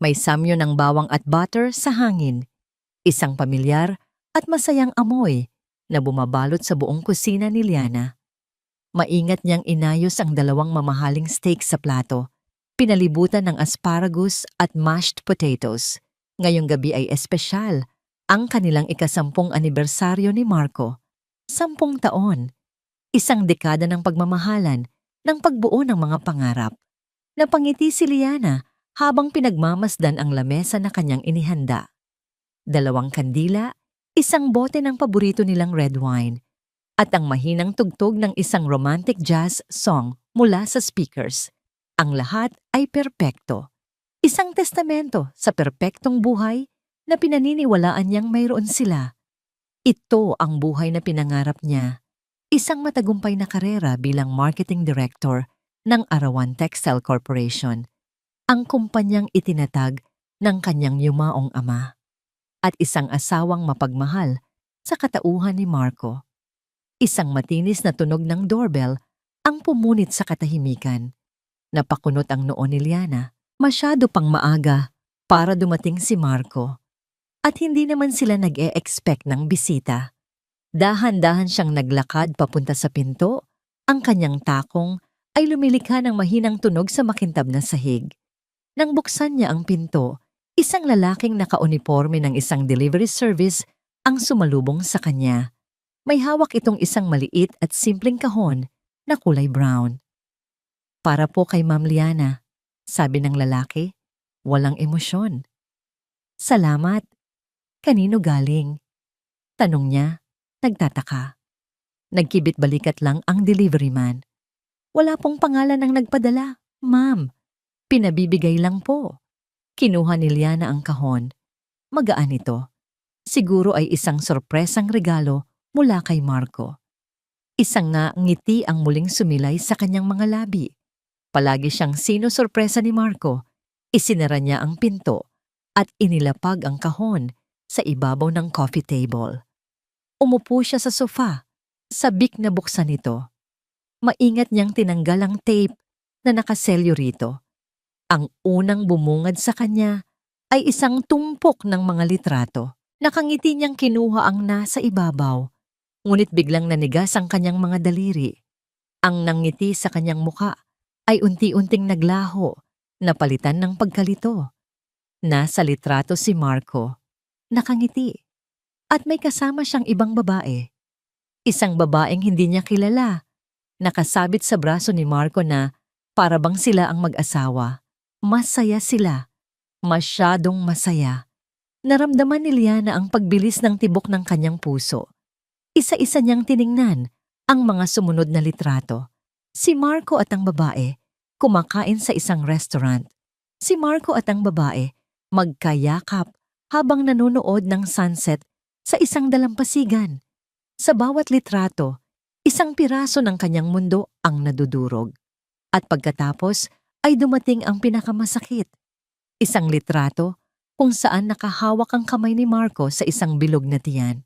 May samyo ng bawang at butter sa hangin. Isang pamilyar at masayang amoy na bumabalot sa buong kusina ni Liana. Maingat niyang inayos ang dalawang mamahaling steak sa plato, pinalibutan ng asparagus at mashed potatoes. Ngayong gabi ay espesyal, ang kanilang ika-10 anibersaryo ni Marco. 10 taon, isang dekada ng pagmamahalan, ng pagbuo ng mga pangarap. Napangiti si Liana habang pinagmamasdan ang lamesa na kanyang inihanda. 2 kandila, isang bote ng paborito nilang red wine, at ang mahinang tugtog ng isang romantic jazz song mula sa speakers. Ang lahat ay perpekto. Isang testamento sa perpektong buhay na pinaniniwalaan niyang mayroon sila. Ito ang buhay na pinangarap niya. Isang matagumpay na karera bilang marketing director ng Arawan Textile Corporation, ang kumpanyang itinatag ng kanyang yumaong ama, at isang asawang mapagmahal sa katauhan ni Marco. Isang matinis na tunog ng doorbell ang pumunit sa katahimikan. Napakunot ang noo ni Liana, masyado pang maaga para dumating si Marco. At hindi naman sila nag-e-expect ng bisita. Dahan-dahan siyang naglakad papunta sa pinto, ang kanyang takong ay lumilikha ng mahinang tunog sa makintab na sahig. Nang buksan niya ang pinto, isang lalaking nakauniporme ng isang delivery service ang sumalubong sa kanya. May hawak itong isang maliit at simpleng kahon na kulay brown. "Para po kay Ma'am Liana," sabi ng lalaki, walang emosyon. "Salamat. Kanino galing?" tanong niya, nagtataka. Nagkibit balikat lang ang delivery man. "Wala pong pangalan ng nagpadala, ma'am. Pinabibigay lang po." Kinuha ni Liana ang kahon. Magaan ito. Siguro ay isang sorpresang regalo mula kay Marco. Isang ngiti ang muling sumilay sa kanyang mga labi. Palagi siyang sino-sorpresa ni Marco. Isinara niya ang pinto at inilapag ang kahon sa ibabaw ng coffee table. Umupo siya sa sofa, sabik na buksan ito. Maingat niyang tinanggal ang tape na nakaselyo rito. Ang unang bumungad sa kanya ay isang tumpok ng mga litrato. Nakangiti niyang kinuha ang nasa ibabaw, ngunit biglang nanigas ang kanyang mga daliri. Ang nangiti sa kanyang muka ay unti-unting naglaho, napalitan ng pagkalito. Nasa litrato si Marco, nakangiti, at may kasama siyang ibang babae. Isang babaeng hindi niya kilala, nakasabit sa braso ni Marco na para bang sila ang mag-asawa. Masaya sila, masyadong masaya. Naramdaman ni Liana ang pagbilis ng tibok ng kanyang puso. Isa-isa niyang tiningnan ang mga sumunod na litrato. Si Marco at ang babae, kumakain sa isang restaurant. Si Marco at ang babae, magkayakap habang nanonood ng sunset sa isang dalampasigan. Sa bawat litrato, isang piraso ng kanyang mundo ang nadudurog. At pagkatapos ay dumating ang pinakamasakit. Isang litrato kung saan nakahawak ang kamay ni Marco sa isang bilog na tiyan.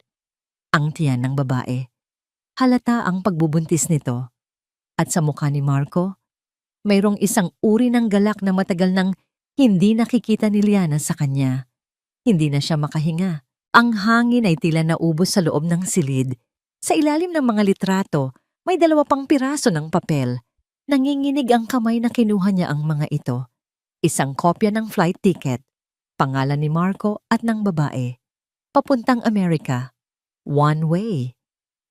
Ang tiyan ng babae. Halata ang pagbubuntis nito. At sa mukha ni Marco, mayroong isang uri ng galak na matagal nang hindi nakikita ni Liana sa kanya. Hindi na siya makahinga. Ang hangin ay tila naubos sa loob ng silid. Sa ilalim ng mga litrato, may 2 pang piraso ng papel. Nanginginig ang kamay na kinuha niya ang mga ito. Isang kopya ng flight ticket, pangalan ni Marco at ng babae. Papuntang Amerika. One way.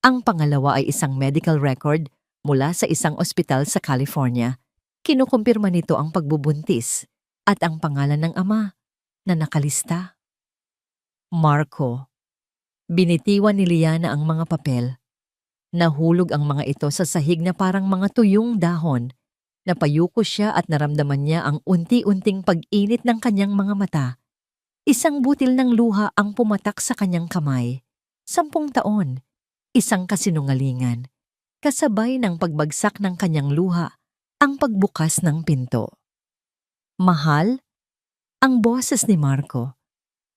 Ang pangalawa ay isang medical record mula sa isang ospital sa California. Kinukumpirma nito ang pagbubuntis at ang pangalan ng ama na nakalista. Marco. Binitiwan ni Liana ang mga papel. Nahulog ang mga ito sa sahig na parang mga tuyong dahon. Napayuko siya at naramdaman niya ang unti-unting pag-init ng kanyang mga mata. Isang butil ng luha ang pumatak sa kanyang kamay. 10 taon. Isang kasinungalingan. Kasabay ng pagbagsak ng kanyang luha, ang pagbukas ng pinto. "Mahal?" Ang boses ni Marco.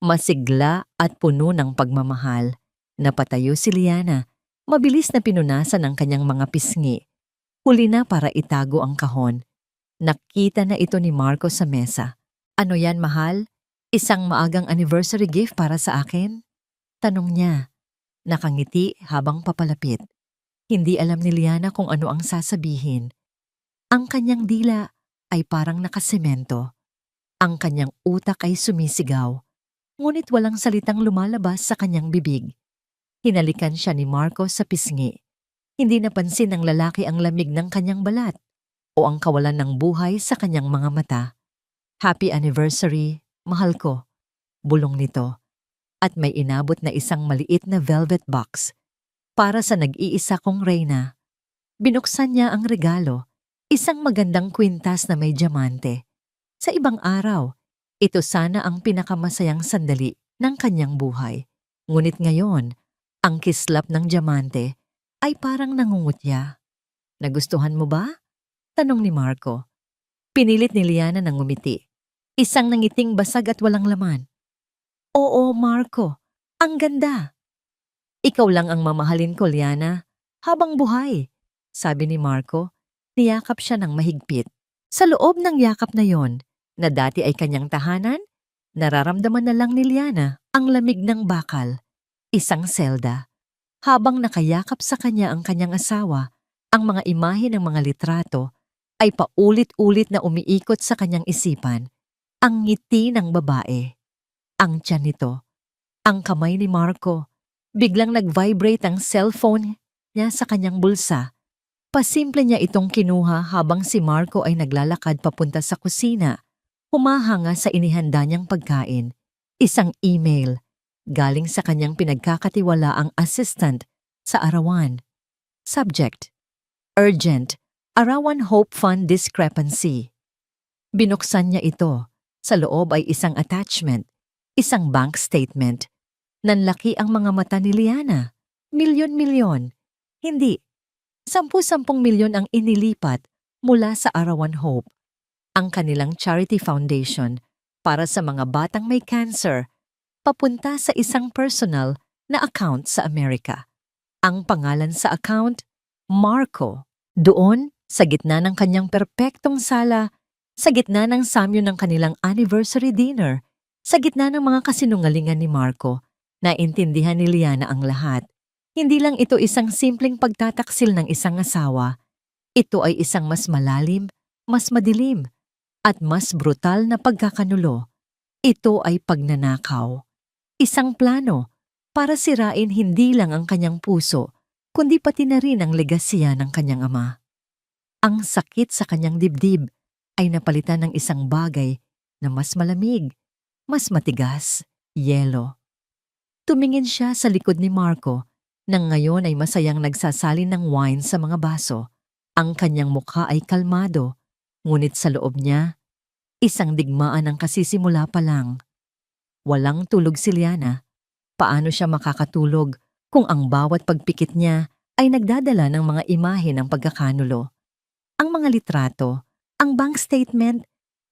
Masigla at puno ng pagmamahal. Napatayo si Liana. Mabilis na pinunasan ang kanyang mga pisngi. Huli na para itago ang kahon. Nakita na ito ni Marco sa mesa. Ano yan, mahal? Isang maagang anniversary gift para sa akin? Tanong niya, nakangiti habang papalapit. Hindi alam ni Liana kung ano ang sasabihin. Ang kanyang dila ay parang nakasemento. Ang kanyang utak ay sumisigaw. Ngunit walang salitang lumalabas sa kanyang bibig. Hinalikan siya ni Marco sa pisngi. Hindi napansin ng lalaki ang lamig ng kanyang balat o ang kawalan ng buhay sa kanyang mga mata. Happy anniversary, mahal ko. Bulong nito. At may inabot na isang maliit na velvet box para sa nag-iisa kong reyna. Binuksan niya ang regalo, isang magandang kwintas na may diamante. Sa ibang araw, ito sana ang pinakamasayang sandali ng kanyang buhay. Ngunit ngayon, ang kislap ng diamante ay parang nangungutya. Nagustuhan mo ba? Tanong ni Marco. Pinilit ni Liana ng ngumiti. Isang nangiting basag at walang laman. Oo, Marco. Ang ganda. Ikaw lang ang mamahalin ko, Liana. Habang buhay. Sabi ni Marco, niyakap siya ng mahigpit. Sa loob ng yakap na yon, na dati ay kanyang tahanan, nararamdaman na lang ni Liana ang lamig ng bakal. Isang selda. Habang nakayakap sa kanya ang kanyang asawa, ang mga imahe ng mga litrato ay paulit-ulit na umiikot sa kanyang isipan. Ang ngiti ng babae, ang tiyan nito, ang kamay ni Marco. Biglang nag-vibrate ang cellphone niya sa kanyang bulsa. Pasimple niya itong kinuha habang si Marco ay naglalakad papunta sa kusina. Humahanga sa inihanda niyang pagkain. Isang email galing sa kanyang pinagkakatiwalaang assistant sa Arawan. Subject: Urgent, Arawan Hope Fund Discrepancy. Binuksan niya ito. Sa loob ay isang attachment, isang bank statement. Nanlaki ang mga mata ni Liana. Milyon-milyon. Hindi. 10-10 milyon ang inilipat mula sa Arawan Hope, ang kanilang charity foundation para sa mga batang may cancer, papunta sa isang personal na account sa Amerika. Ang pangalan sa account, Marco. Doon, sa gitna ng kanyang perpektong sala, sa gitna ng samyo ng kanilang anniversary dinner, sa gitna ng mga kasinungalingan ni Marco, naintindihan ni Liana ang lahat. Hindi lang ito isang simpleng pagtataksil ng isang asawa. Ito ay isang mas malalim, mas madilim, at mas brutal na pagkakanulo. Ito ay pagnanakaw. Isang plano para sirain hindi lang ang kanyang puso, kundi pati na rin ang legasya ng kanyang ama. Ang sakit sa kanyang dibdib ay napalitan ng isang bagay na mas malamig, mas matigas, yelo. Tumingin siya sa likod ni Marco nang ngayon ay masayang nagsasalin ng wine sa mga baso. Ang kanyang mukha ay kalmado, ngunit sa loob niya, isang digmaan ang kasisimula pa lang. Walang tulog si Liana. Paano siya makakatulog kung ang bawat pagpikit niya ay nagdadala ng mga imahe ng pagkakanulo? Ang mga litrato, ang bank statement,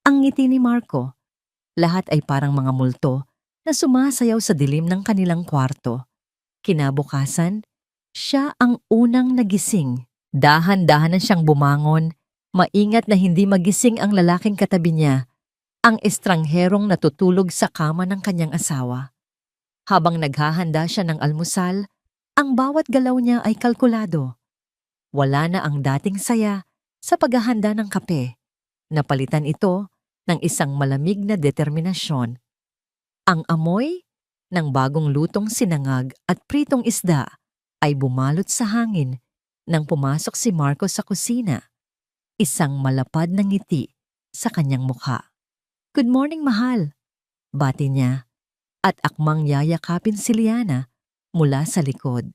ang ngiti ni Marco, lahat ay parang mga multo na sumasayaw sa dilim ng kanilang kwarto. Kinabukasan, siya ang unang nagising. Dahan-dahan na siyang bumangon, maingat na hindi magising ang lalaking katabi niya, ang estrangherong natutulog sa kama ng kanyang asawa. Habang naghahanda siya ng almusal, ang bawat galaw niya ay kalkulado. Wala na ang dating saya sa paghahanda ng kape. Napalitan ito ng isang malamig na determinasyon. Ang amoy ng bagong lutong sinangag at pritong isda ay bumalot sa hangin nang pumasok si Marco sa kusina. Isang malapad na ngiti sa kanyang mukha. Good morning, mahal. Bati niya at akmang yayakapin si Liana mula sa likod.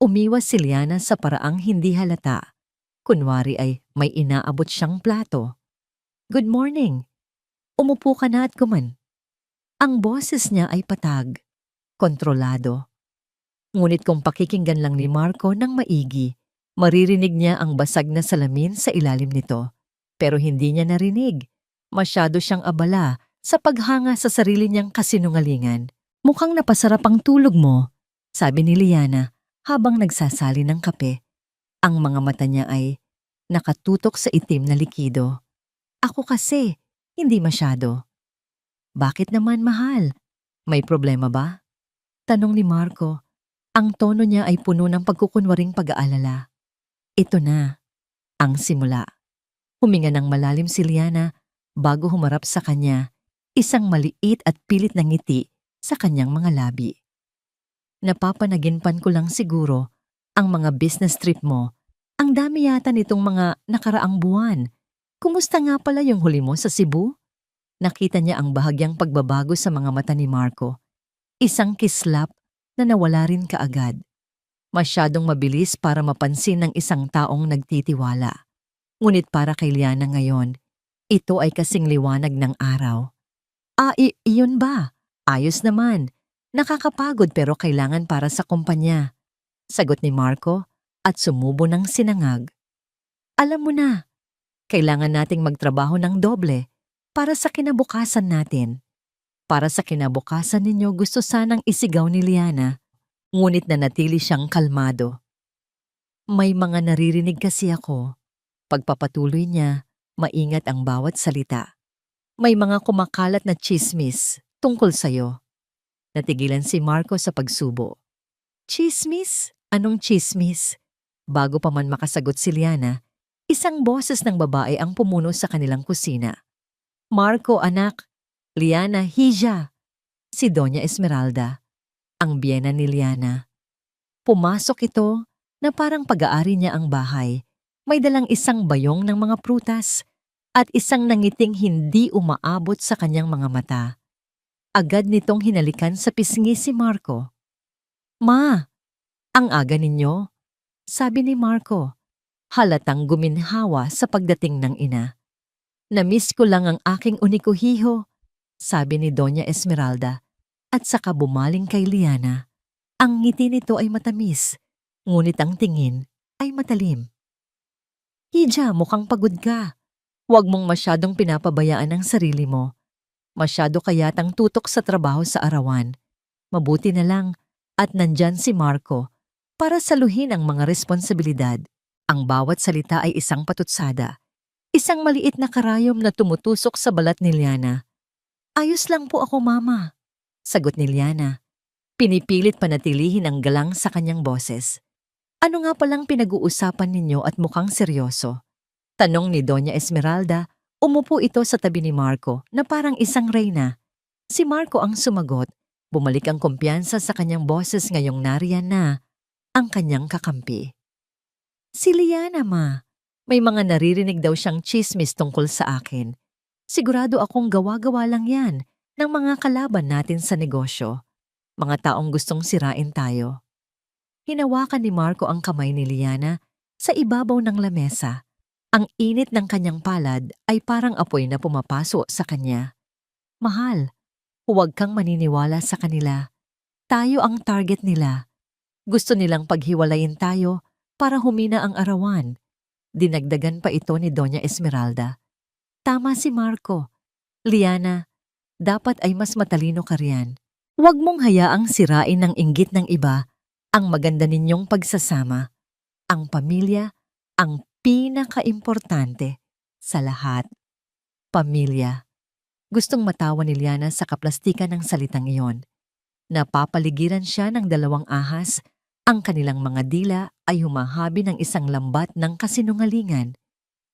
Umiwas si Liana sa paraang hindi halata. Kunwari ay may inaabot siyang plato. Good morning. Umupo ka na at kuman. Ang boses niya ay patag, kontrolado. Ngunit kung pakikinggan lang ni Marco ng maigi, maririnig niya ang basag na salamin sa ilalim nito. Pero hindi niya narinig. Masyado siyang abala sa paghanga sa sarili niyang kasinungalingan. Mukhang napasarap ang tulog mo, sabi ni Liana habang nagsasali ng kape. Ang mga mata niya ay nakatutok sa itim na likido. Ako kasi, hindi masyado. Bakit naman, mahal? May problema ba? Tanong ni Marco. Ang tono niya ay puno ng pagkukunwaring pag-aalala. Ito na, ang simula. Huminga ng malalim si Liana bago humarap sa kanya, isang maliit at pilit na ngiti sa kanyang mga labi. Napapanaginpan ko lang siguro ang mga business trip mo. Ang dami yata nitong mga nakaraang buwan. Kumusta nga pala yung huli mo sa Cebu? Nakita niya ang bahagyang pagbabago sa mga mata ni Marco. Isang kislap na nawala rin kaagad. Masyadong mabilis para mapansin ng isang taong nagtitiwala. Ngunit para kay Liana ngayon, ito ay kasing liwanag ng araw. Iyon ba? Ayos naman. Nakakapagod pero kailangan para sa kumpanya. Sagot ni Marco at sumubo ng sinangag. Alam mo na, kailangan nating magtrabaho ng doble para sa kinabukasan natin. Para sa kinabukasan ninyo gusto sanang isigaw ni Liana, ngunit nanatili siyang kalmado. May mga naririnig kasi ako. Pagpapatuloy niya, maingat ang bawat salita. May mga kumakalat na tsismis tungkol sa'yo. Natigilan si Marco sa pagsubo. Tsismis? Anong tsismis? Bago pa man makasagot si Liana, isang boses ng babae ang pumuno sa kanilang kusina. Marco, anak. Liana, hija. Si Doña Esmeralda, ang biyena ni Liana. Pumasok ito na parang pag-aari niya ang bahay. May dalang isang bayong ng mga prutas at isang nangiting hindi umaabot sa kanyang mga mata. Agad nitong hinalikan sa pisngi si Marco. Ma, ang aga ninyo, sabi ni Marco. Halatang guminhawa sa pagdating ng ina. Namiss ko lang ang aking unikuhiho, sabi ni Doña Esmeralda at saka bumaling kay Liana. Ang ngiti nito ay matamis, ngunit ang tingin ay matalim. Hija, mukhang pagod ka. Huwag mong masyadong pinapabayaan ang sarili mo. Masyado ka yatang tutok sa trabaho sa arawan. Mabuti na lang at nandyan si Marco para saluhin ang mga responsibilidad. Ang bawat salita ay isang patutsada. Isang maliit na karayom na tumutusok sa balat ni Liana. Ayos lang po ako, mama, sagot ni Liana. Pinipilit panatilihin ang galang sa kanyang boses. Ano nga palang pinag-uusapan ninyo at mukhang seryoso? Tanong ni Doña Esmeralda, umupo ito sa tabi ni Marco na parang isang reyna. Si Marco ang sumagot, bumalik ang kumpiyansa sa kanyang boses ngayong nariyan na ang kanyang kakampi. Si Liana, ma. May mga naririnig daw siyang chismis tungkol sa akin. Sigurado akong gawa-gawa lang yan ng mga kalaban natin sa negosyo. Mga taong gustong sirain tayo. Hinawakan ni Marco ang kamay ni Liana sa ibabaw ng lamesa. Ang init ng kanyang palad ay parang apoy na pumapaso sa kanya. Mahal, huwag kang maniniwala sa kanila. Tayo ang target nila. Gusto nilang paghiwalayin tayo para humina ang arawan. Dinagdagan pa ito ni Doña Esmeralda. Tama si Marco. Liana, dapat ay mas matalino ka riyan. Huwag mong hayaang sirain ng inggit ng iba ang maganda ninyong pagsasama. Ang pamilya, ang pinaka-importante sa lahat. Pamilya. Gustong matawa ni Liana sa kaplastikan ng salitang iyon. Napapaligiran siya ng dalawang ahas. Ang kanilang mga dila ay humahabi ng isang lambat ng kasinungalingan.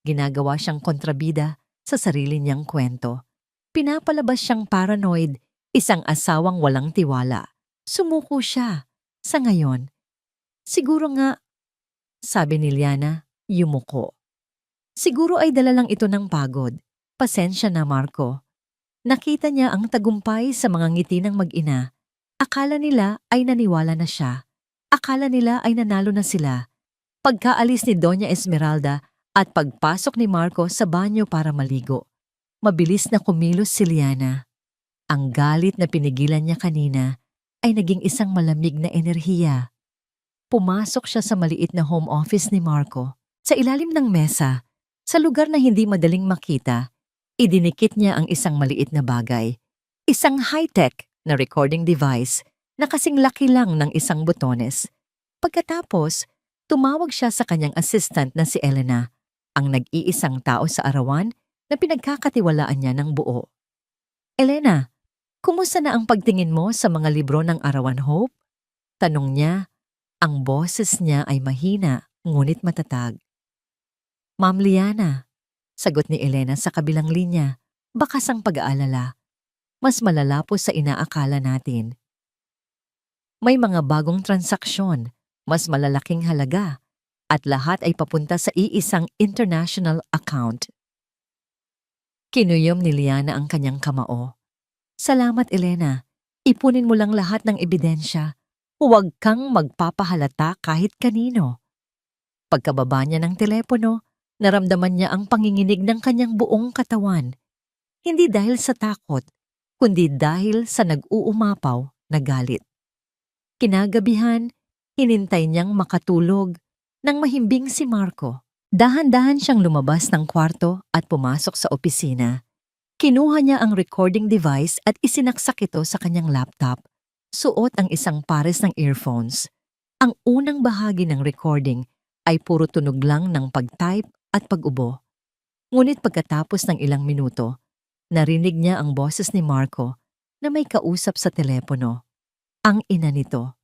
Ginagawa siyang kontrabida sa sarili niyang kwento. Pinapalabas siyang paranoid, isang asawang walang tiwala. Sumuko siya. Sa ngayon, siguro nga, sabi ni Liana, yumuko. Siguro ay dala lang ito ng pagod. Pasensya na, Marco. Nakita niya ang tagumpay sa mga ngiti ng mag-ina. Akala nila ay naniwala na siya. Akala nila ay nanalo na sila. Pagkaalis ni Doña Esmeralda at pagpasok ni Marco sa banyo para maligo, mabilis na kumilos si Liana. Ang galit na pinigilan niya kanina ay naging isang malamig na enerhiya. Pumasok siya sa maliit na home office ni Marco. Sa ilalim ng mesa, sa lugar na hindi madaling makita, idinikit niya ang isang maliit na bagay. Isang high-tech na recording device na kasing laki lang ng isang botones. Pagkatapos, tumawag siya sa kanyang assistant na si Elena, ang nag-iisang tao sa arawan na pinagkakatiwalaan niya ng buo. Elena, kumusta na ang pagtingin mo sa mga libro ng Arawan Hope? Tanong niya. Ang boses niya ay mahina, ngunit matatag. Ma'am Liana, sagot ni Elena sa kabilang linya, bakas ang pag-aalala. Mas malala po sa inaakala natin. May mga bagong transaksyon, mas malalaking halaga, at lahat ay papunta sa iisang international account. Kinuyom ni Liana ang kanyang kamao. Salamat, Elena. Ipunin mo lang lahat ng ebidensya. Huwag kang magpapahalata kahit kanino. Pagkababa niya ng telepono, naramdaman niya ang panginginig ng kanyang buong katawan. Hindi dahil sa takot, kundi dahil sa nag-uumapaw na galit. Kinagabihan, hinintay niyang makatulog nang mahimbing si Marco. Dahan-dahan siyang lumabas ng kwarto at pumasok sa opisina. Kinuha niya ang recording device at isinaksak ito sa kanyang laptop. Suot ang isang pares ng earphones. Ang unang bahagi ng recording ay puro tunog lang ng pag-type at pag-ubo. Ngunit pagkatapos ng ilang minuto, narinig niya ang boses ni Marco na may kausap sa telepono. Ang ina nito.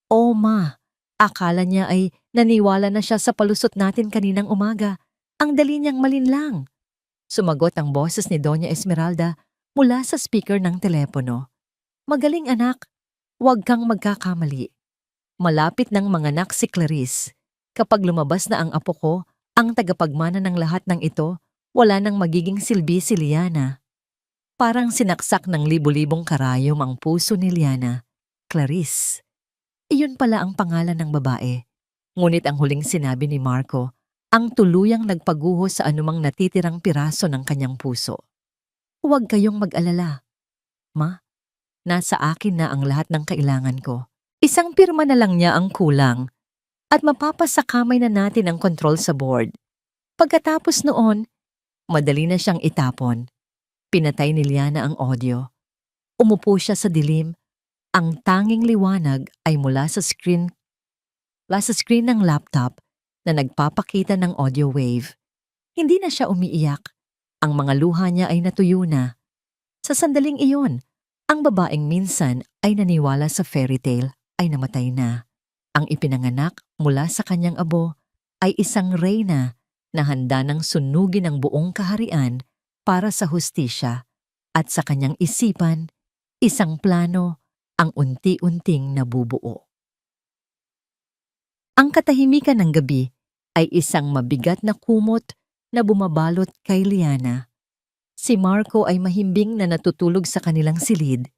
Oh ma, akala niya ay naniwala na siya sa palusot natin kaninang umaga. Ang dali niyang malinlang. Sumagot ang boses ni Doña Esmeralda mula sa speaker ng telepono. Magaling anak, huwag kang magkakamali. Malapit ng manganak si Clarice. Kapag lumabas na ang apo ko, ang tagapagmana ng lahat ng ito, wala nang magiging silbi si Liana. Parang sinaksak ng libu-libong karayom ang puso ni Liana. Clarice. Iyon pala ang pangalan ng babae. Ngunit ang huling sinabi ni Marco, ang tuluyang nagpaguho sa anumang natitirang piraso ng kanyang puso. Huwag kayong mag-alala. Ma, nasa akin na ang lahat ng kailangan ko. Isang pirma na lang niya ang kulang at mapapasakamay na natin ang control sa board. Pagkatapos noon, madali na siyang itapon. Pinatay ni Liana ang audio. Umupo siya sa dilim. Ang tanging liwanag ay mula sa screen ng laptop na nagpapakita ng audio wave. Hindi na siya umiiyak. Ang mga luha niya ay natuyo na. Sa sandaling iyon, ang babaeng minsan ay naniwala sa fairy tale ay namatay na. Ang ipinanganak mula sa kanyang abo ay isang reyna na handa ng sunugin ang buong kaharian para sa hustisya at sa kanyang isipan, isang plano ang unti-unting nabubuo. Ang katahimikan ng gabi ay isang mabigat na kumot na bumabalot kay Liana. Si Marco ay mahimbing na natutulog sa kanilang silid,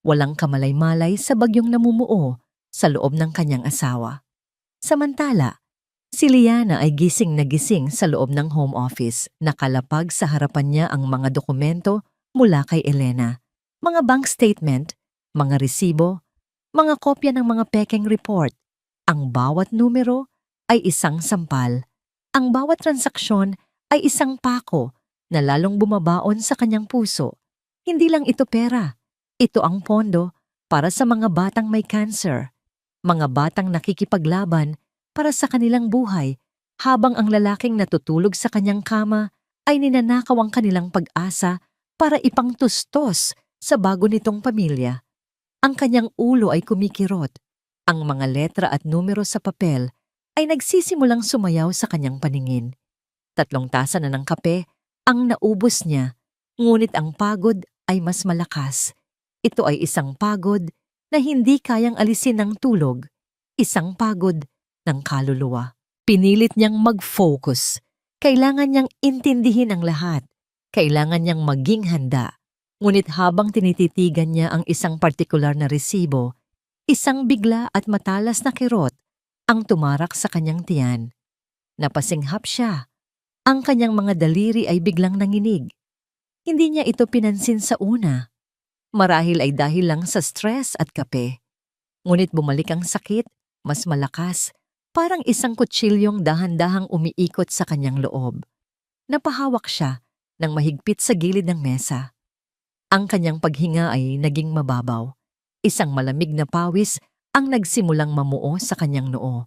walang kamalay-malay sa bagyong namumuo sa loob ng kanyang asawa. Samantala, si Liana ay gising na gising sa loob ng home office, nakalapag sa harapan niya ang mga dokumento mula kay Elena, mga bank statement, mga resibo, mga kopya ng mga pekeng report. Ang bawat numero ay isang sampal. Ang bawat transaksyon ay isang pako na lalong bumabaon sa kanyang puso. Hindi lang ito pera. Ito ang pondo para sa mga batang may cancer, mga batang nakikipaglaban para sa kanilang buhay, habang ang lalaking natutulog sa kanyang kama ay ninanakaw ang kanilang pag-asa para ipangtustos sa bago nitong pamilya. Ang kanyang ulo ay kumikirot. Ang mga letra at numero sa papel ay nagsisimulang sumayaw sa kanyang paningin. 3 tasa na ng kape ang naubos niya, ngunit ang pagod ay mas malakas. Ito ay isang pagod na hindi kayang alisin ng tulog, isang pagod ng kaluluwa. Pinilit niyang mag-focus. Kailangan niyang intindihin ang lahat. Kailangan niyang maging handa. Ngunit habang tinititigan niya ang isang partikular na resibo, isang bigla at matalas na kirot ang tumarak sa kanyang tiyan. Napasinghap siya. Ang kanyang mga daliri ay biglang nanginig. Hindi niya ito pinansin sa una. Marahil ay dahil lang sa stress at kape. Ngunit bumalik ang sakit, mas malakas, parang isang kutsilyong dahan-dahang umiikot sa kanyang loob. Napahawak siya ng mahigpit sa gilid ng mesa. Ang kanyang paghinga ay naging mababaw. Isang malamig na pawis ang nagsimulang mamuo sa kanyang noo.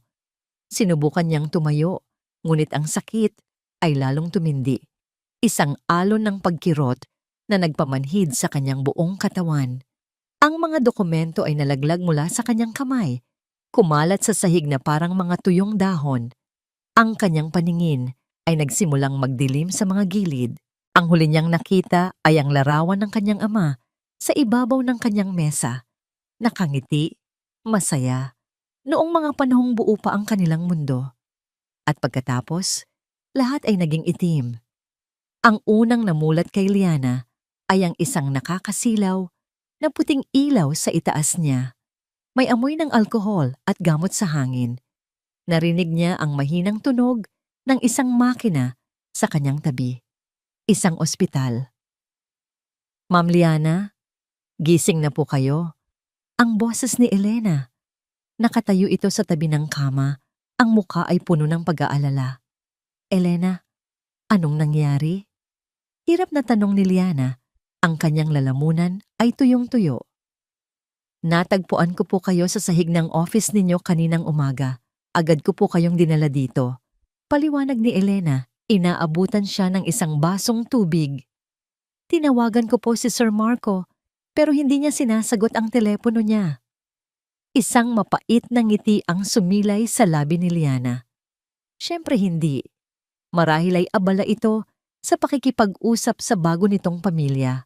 Sinubukan niyang tumayo, ngunit ang sakit ay lalong tumindi. isang alon ng pagkirot na nagpamanhid sa kanyang buong katawan. Ang mga dokumento ay nalaglag mula sa kanyang kamay, kumalat sa sahig na parang mga tuyong dahon. Ang kanyang paningin ay nagsimulang magdilim sa mga gilid. Ang huli niyang nakita ay ang larawan ng kanyang ama sa ibabaw ng kanyang mesa. Nakangiti, masaya, noong mga panahong buo pa ang kanilang mundo. At pagkatapos, lahat ay naging itim. Ang unang namulat kay Liana ay ang isang nakakasilaw na puting ilaw sa itaas niya. May amoy ng alkohol at gamot sa hangin. Narinig niya ang mahinang tunog ng isang makina sa kanyang tabi. Isang ospital. Ma'am Liana, gising na po kayo. Ang boses ni Elena. Nakatayo ito sa tabi ng kama. Ang muka ay puno ng pag-aalala. Elena, anong nangyari? Hirap na tanong ni Liana. Ang kanyang lalamunan ay tuyong-tuyo. Natagpuan ko po kayo sa sahig ng office ninyo kaninang umaga. Agad ko po kayong dinala dito. Paliwanag ni Elena, inaabutan siya ng isang basong tubig. Tinawagan ko po si Sir Marco, pero hindi niya sinasagot ang telepono niya. Isang mapait na ngiti ang sumilay sa labi ni Liana. Siyempre hindi. Marahil ay abala ito sa pakikipag-usap sa bago nitong pamilya.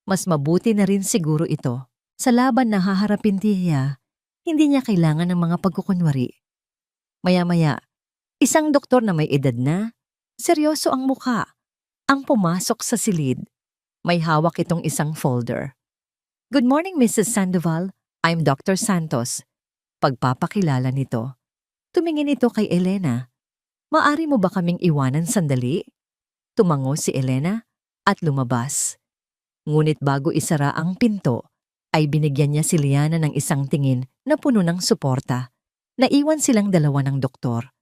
Mas mabuti na rin siguro ito. Sa laban na haharapin niya, hindi niya kailangan ng mga pagkukunwari. Maya-maya, isang doktor na may edad na, seryoso ang muka, ang pumasok sa silid. May hawak itong isang folder. Good morning, Mrs. Sandoval. I'm Dr. Santos. Pagpapakilala nito. Tumingin ito kay Elena. Maari mo ba kaming iwanan sandali? Tumango si Elena at lumabas. Ngunit bago isara ang pinto, ay binigyan niya si Liana ng isang tingin na puno ng suporta. Naiwan silang dalawa ng doktor.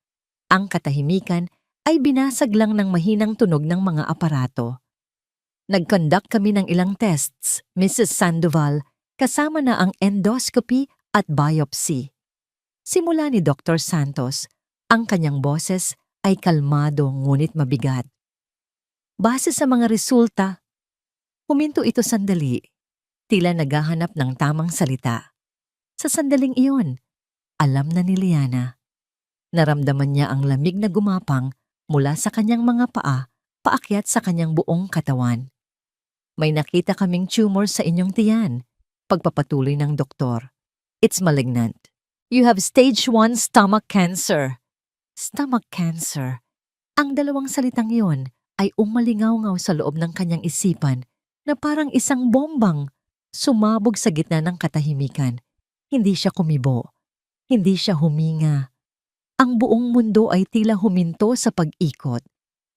Ang katahimikan ay binasag lang ng mahinang tunog ng mga aparato. Nag-conduct kami ng ilang tests, Mrs. Sandoval, kasama na ang endoscopy at biopsy. Simula ni Dr. Santos, ang kanyang boses ay kalmado ngunit mabigat. Base sa mga resulta, huminto ito sandali, tila naghahanap ng tamang salita. Sa sandaling iyon, alam na ni Liana. Naramdaman niya ang lamig na gumapang mula sa kanyang mga paa, paakyat sa kanyang buong katawan. May nakita kaming tumor sa inyong tiyan, pagpapatuloy ng doktor. It's malignant. You have stage 1 stomach cancer. Stomach cancer. Ang dalawang salitang iyon ay umalingaw-ngaw sa loob ng kanyang isipan na parang isang bombang sumabog sa gitna ng katahimikan. Hindi siya kumibo. Hindi siya huminga. Ang buong mundo ay tila huminto sa pag-ikot.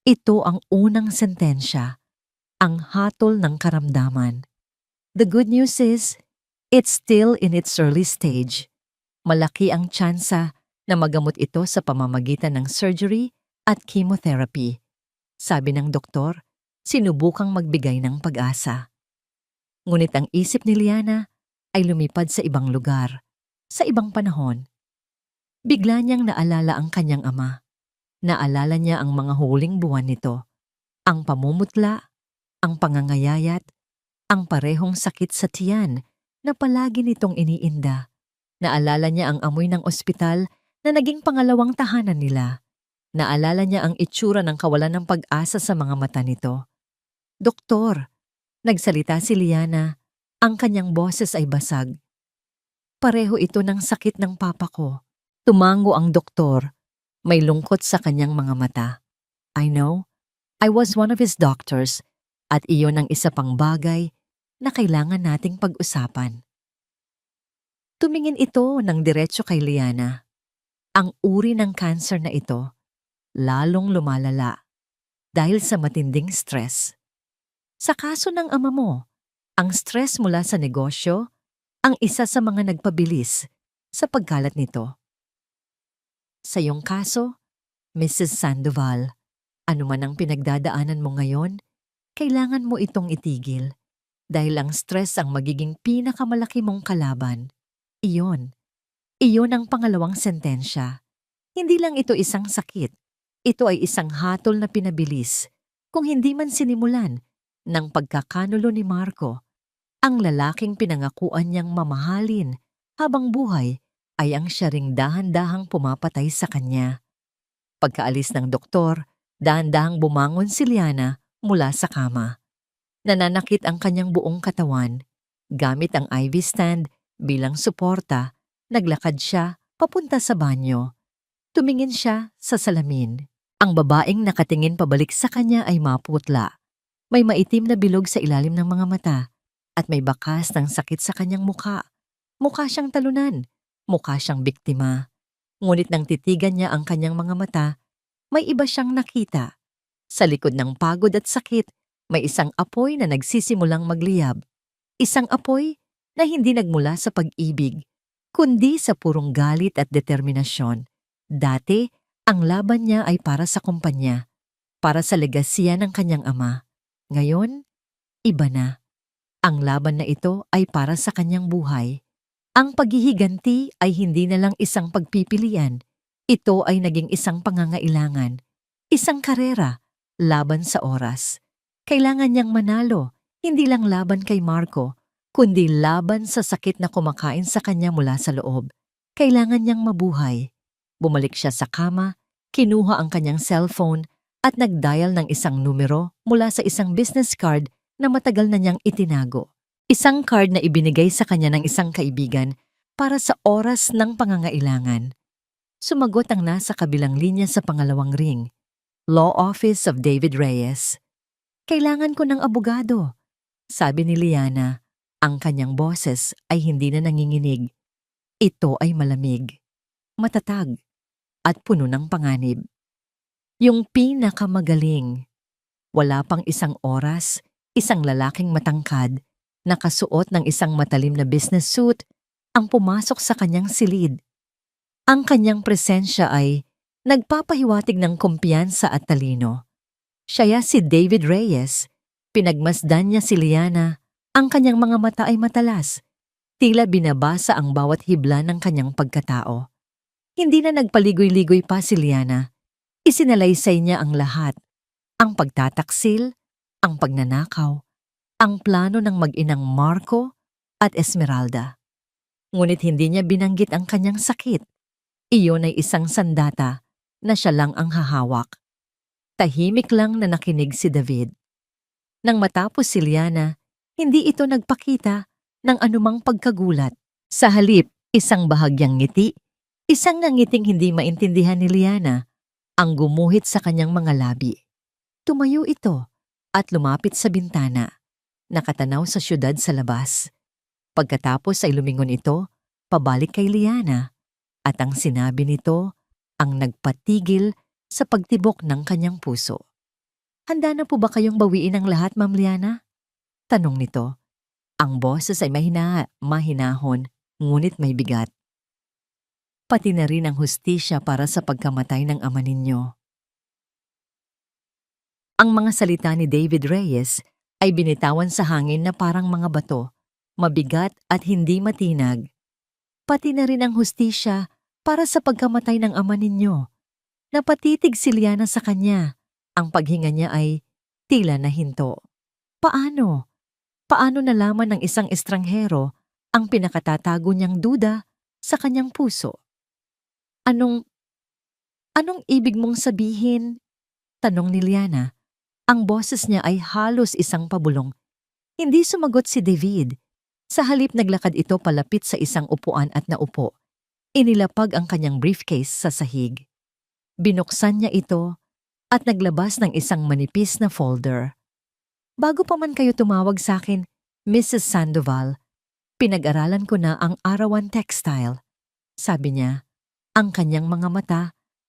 Ito ang unang sentensya, ang hatol ng karamdaman. The good news is, it's still in its early stage. Malaki ang tsansa na magamot ito sa pamamagitan ng surgery at chemotherapy. Sabi ng doktor, sinubukang magbigay ng pag-asa. Ngunit ang isip ni Liana ay lumipad sa ibang lugar, sa ibang panahon. Bigla niyang naalala ang kanyang ama. Naalala niya ang mga huling buwan nito, ang pamumutla, ang pangangayayat, ang parehong sakit sa tiyan na palagi nitong iniinda. Naalala niya ang amoy ng ospital na naging pangalawang tahanan nila. Naalala niya ang itsura ng kawalan ng pag-asa sa mga mata nito. Doktor, nagsalita si Liana. Ang kanyang boses ay basag. Pareho ito ng sakit ng papa ko. Tumango ang doktor. May lungkot sa kanyang mga mata. I know, I was one of his doctors at iyon ang isa pang bagay na kailangan nating pag-usapan. Tumingin ito ng diretso kay Liana. Ang uri ng cancer na ito lalong lumalala dahil sa matinding stress. Sa kaso ng ama mo, ang stress mula sa negosyo ang isa sa mga nagpabilis sa pagkalat nito. Sa iyong kaso, Mrs. Sandoval, ano man ang pinagdadaanan mo ngayon, kailangan mo itong itigil dahil ang stress ang magiging pinakamalaki mong kalaban. Iyon ang pangalawang sentensya. Hindi lang ito isang sakit, ito ay isang hatol na pinabilis. kung hindi man sinimulan ng pagkakanulo ni Marco, ang lalaking pinangakuan niyang mamahalin habang buhay ay ang siya ring dahan-dahang pumapatay sa kanya. Pagkaalis ng doktor, dahan-dahang bumangon si Liana mula sa kama. Nananakit ang kanyang buong katawan. Gamit ang IV stand bilang suporta, naglakad siya papunta sa banyo. Tumingin siya sa salamin. Ang babaeng nakatingin pabalik sa kanya ay maputla. May maitim na bilog sa ilalim ng mga mata at may bakas ng sakit sa kanyang mukha. Mukha siyang talunan. Mukha siyang biktima. Ngunit nang titigan niya ang kanyang mga mata, may iba siyang nakita. Sa likod ng pagod at sakit, may isang apoy na nagsisimulang magliyab. Isang apoy na hindi nagmula sa pag-ibig, kundi sa purong galit at determinasyon. Dati, ang laban niya ay para sa kumpanya, para sa legasiya ng kanyang ama. Ngayon, iba na. Ang laban na ito ay para sa kanyang buhay. Ang paghihiganti ay hindi na lang isang pagpipilian. Ito ay naging isang pangangailangan. Isang karera, laban sa oras. Kailangan niyang manalo, hindi lang laban kay Marco, kundi laban sa sakit na kumakain sa kanya mula sa loob. Kailangan niyang mabuhay. Bumalik siya sa kama, kinuha ang kanyang cellphone at nag-dial ng isang numero mula sa isang business card na matagal na niyang itinago. Isang card na ibinigay sa kanya ng isang kaibigan para sa oras ng pangangailangan. Sumagot ang nasa kabilang linya sa pangalawang ring. Law Office of David Reyes. Kailangan ko ng abogado, sabi ni Liana. Ang kanyang boses ay hindi na nanginginig. Ito ay malamig, matatag, at puno ng panganib. Yung pinakamagaling. Wala pang isang oras, isang lalaking matangkad, nakasuot ng isang matalim na business suit, ang pumasok sa kanyang silid. Ang kanyang presensya ay nagpapahiwatig ng kumpiyansa at talino. Siya si David Reyes. Pinagmasdan niya si Liana. Ang kanyang mga mata ay matalas. Tila binabasa ang bawat hibla ng kanyang pagkatao. Hindi na nagpaligoy-ligoy pa si Liana. Isinalaysay niya ang lahat. Ang pagtataksil, ang pagnanakaw, ang plano ng mag-inang Marco at Esmeralda. Ngunit hindi niya binanggit ang kanyang sakit. Iyon ay isang sandata na siya lang ang hahawak. Tahimik lang na nakinig si David. Nang matapos si Liana, hindi ito nagpakita ng anumang pagkagulat. Sa halip, isang bahagyang ngiti, isang nangiting hindi maintindihan ni Liana, ang gumuhit sa kanyang mga labi. Tumayo ito at lumapit sa bintana, nakatanaw sa syudad sa labas. Pagkatapos ay lumingon ito, pabalik kay Liana, at ang sinabi nito ang nagpatigil sa pagtibok ng kanyang puso. Handa na po ba kayong bawiin ang lahat, Ma'am Liana? Tanong nito. Ang boses ay mahinahon, ngunit may bigat. Pati na rin ang hustisya para sa pagkamatay ng ama ninyo. Ang mga salita ni David Reyes ay binitawan sa hangin na parang mga bato, mabigat at hindi matinag. Pati na rin ang hustisya para sa pagkamatay ng ama ninyo. Napatitig si Liana sa kanya. Ang paghinga niya ay tila na hinto. Paano? Paano nalaman ng isang estranghero ang pinakatatago niyang duda sa kanyang puso? Anong ibig mong sabihin? Tanong ni Liana. Ang boses niya ay halos isang pabulong. Hindi sumagot si David. Sa halip naglakad ito palapit sa isang upuan at naupo. Inilapag ang kanyang briefcase sa sahig. Binuksan niya ito at naglabas ng isang manipis na folder. Bago pa man kayo tumawag sa akin, Mrs. Sandoval, pinag-aralan ko na ang Arawan Textile. Sabi niya, ang kanyang mga mata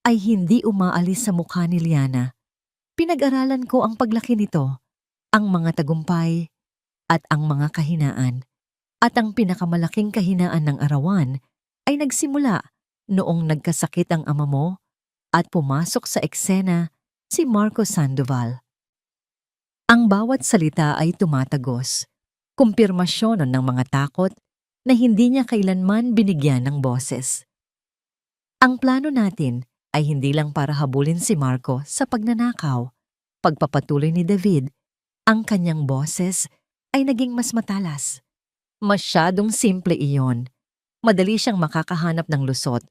ay hindi umaalis sa mukha ni Liana. Pinag-aralan ko ang paglaki nito, ang mga tagumpay at ang mga kahinaan. At ang pinakamalaking kahinaan ng Arawan ay nagsimula noong nagkasakit ang ama mo at pumasok sa eksena si Marco Sandoval. Ang bawat salita ay tumatagos, kumpirmasyon ng mga takot na hindi niya kailanman binigyan ng boses. Ang plano natin ay hindi lang para habulin si Marco sa pagnanakaw. Pagpapatuloy ni David, ang kanyang boses ay naging mas matalas. Masyadong simple iyon. Madali siyang makakahanap ng lusot.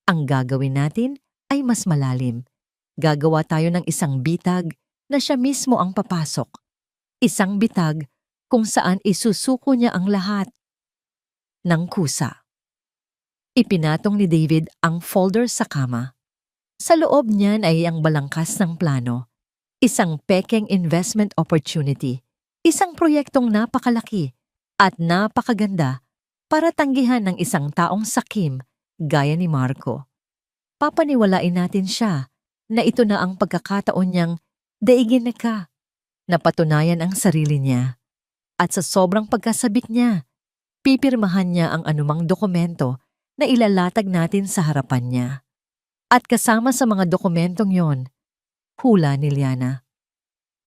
Ang gagawin natin ay mas malalim. Gagawa tayo ng isang bitag na siya mismo ang papasok. Isang bitag kung saan isusuko niya ang lahat ng kusa. Ipinatong ni David ang folder sa kama. Sa loob niyan ay ang balangkas ng plano. Isang pekeng investment opportunity. Isang proyektong napakalaki at napakaganda para tanggihan ng isang taong sakim gaya ni Marco. Papaniwalain natin siya na ito na ang pagkakataon niyang daigin na ka, napatunayan ang sarili niya. At sa sobrang pagkasabik niya, pipirmahan niya ang anumang dokumento na ilalatag natin sa harapan niya. At kasama sa mga dokumentong yon, hula ni Liana,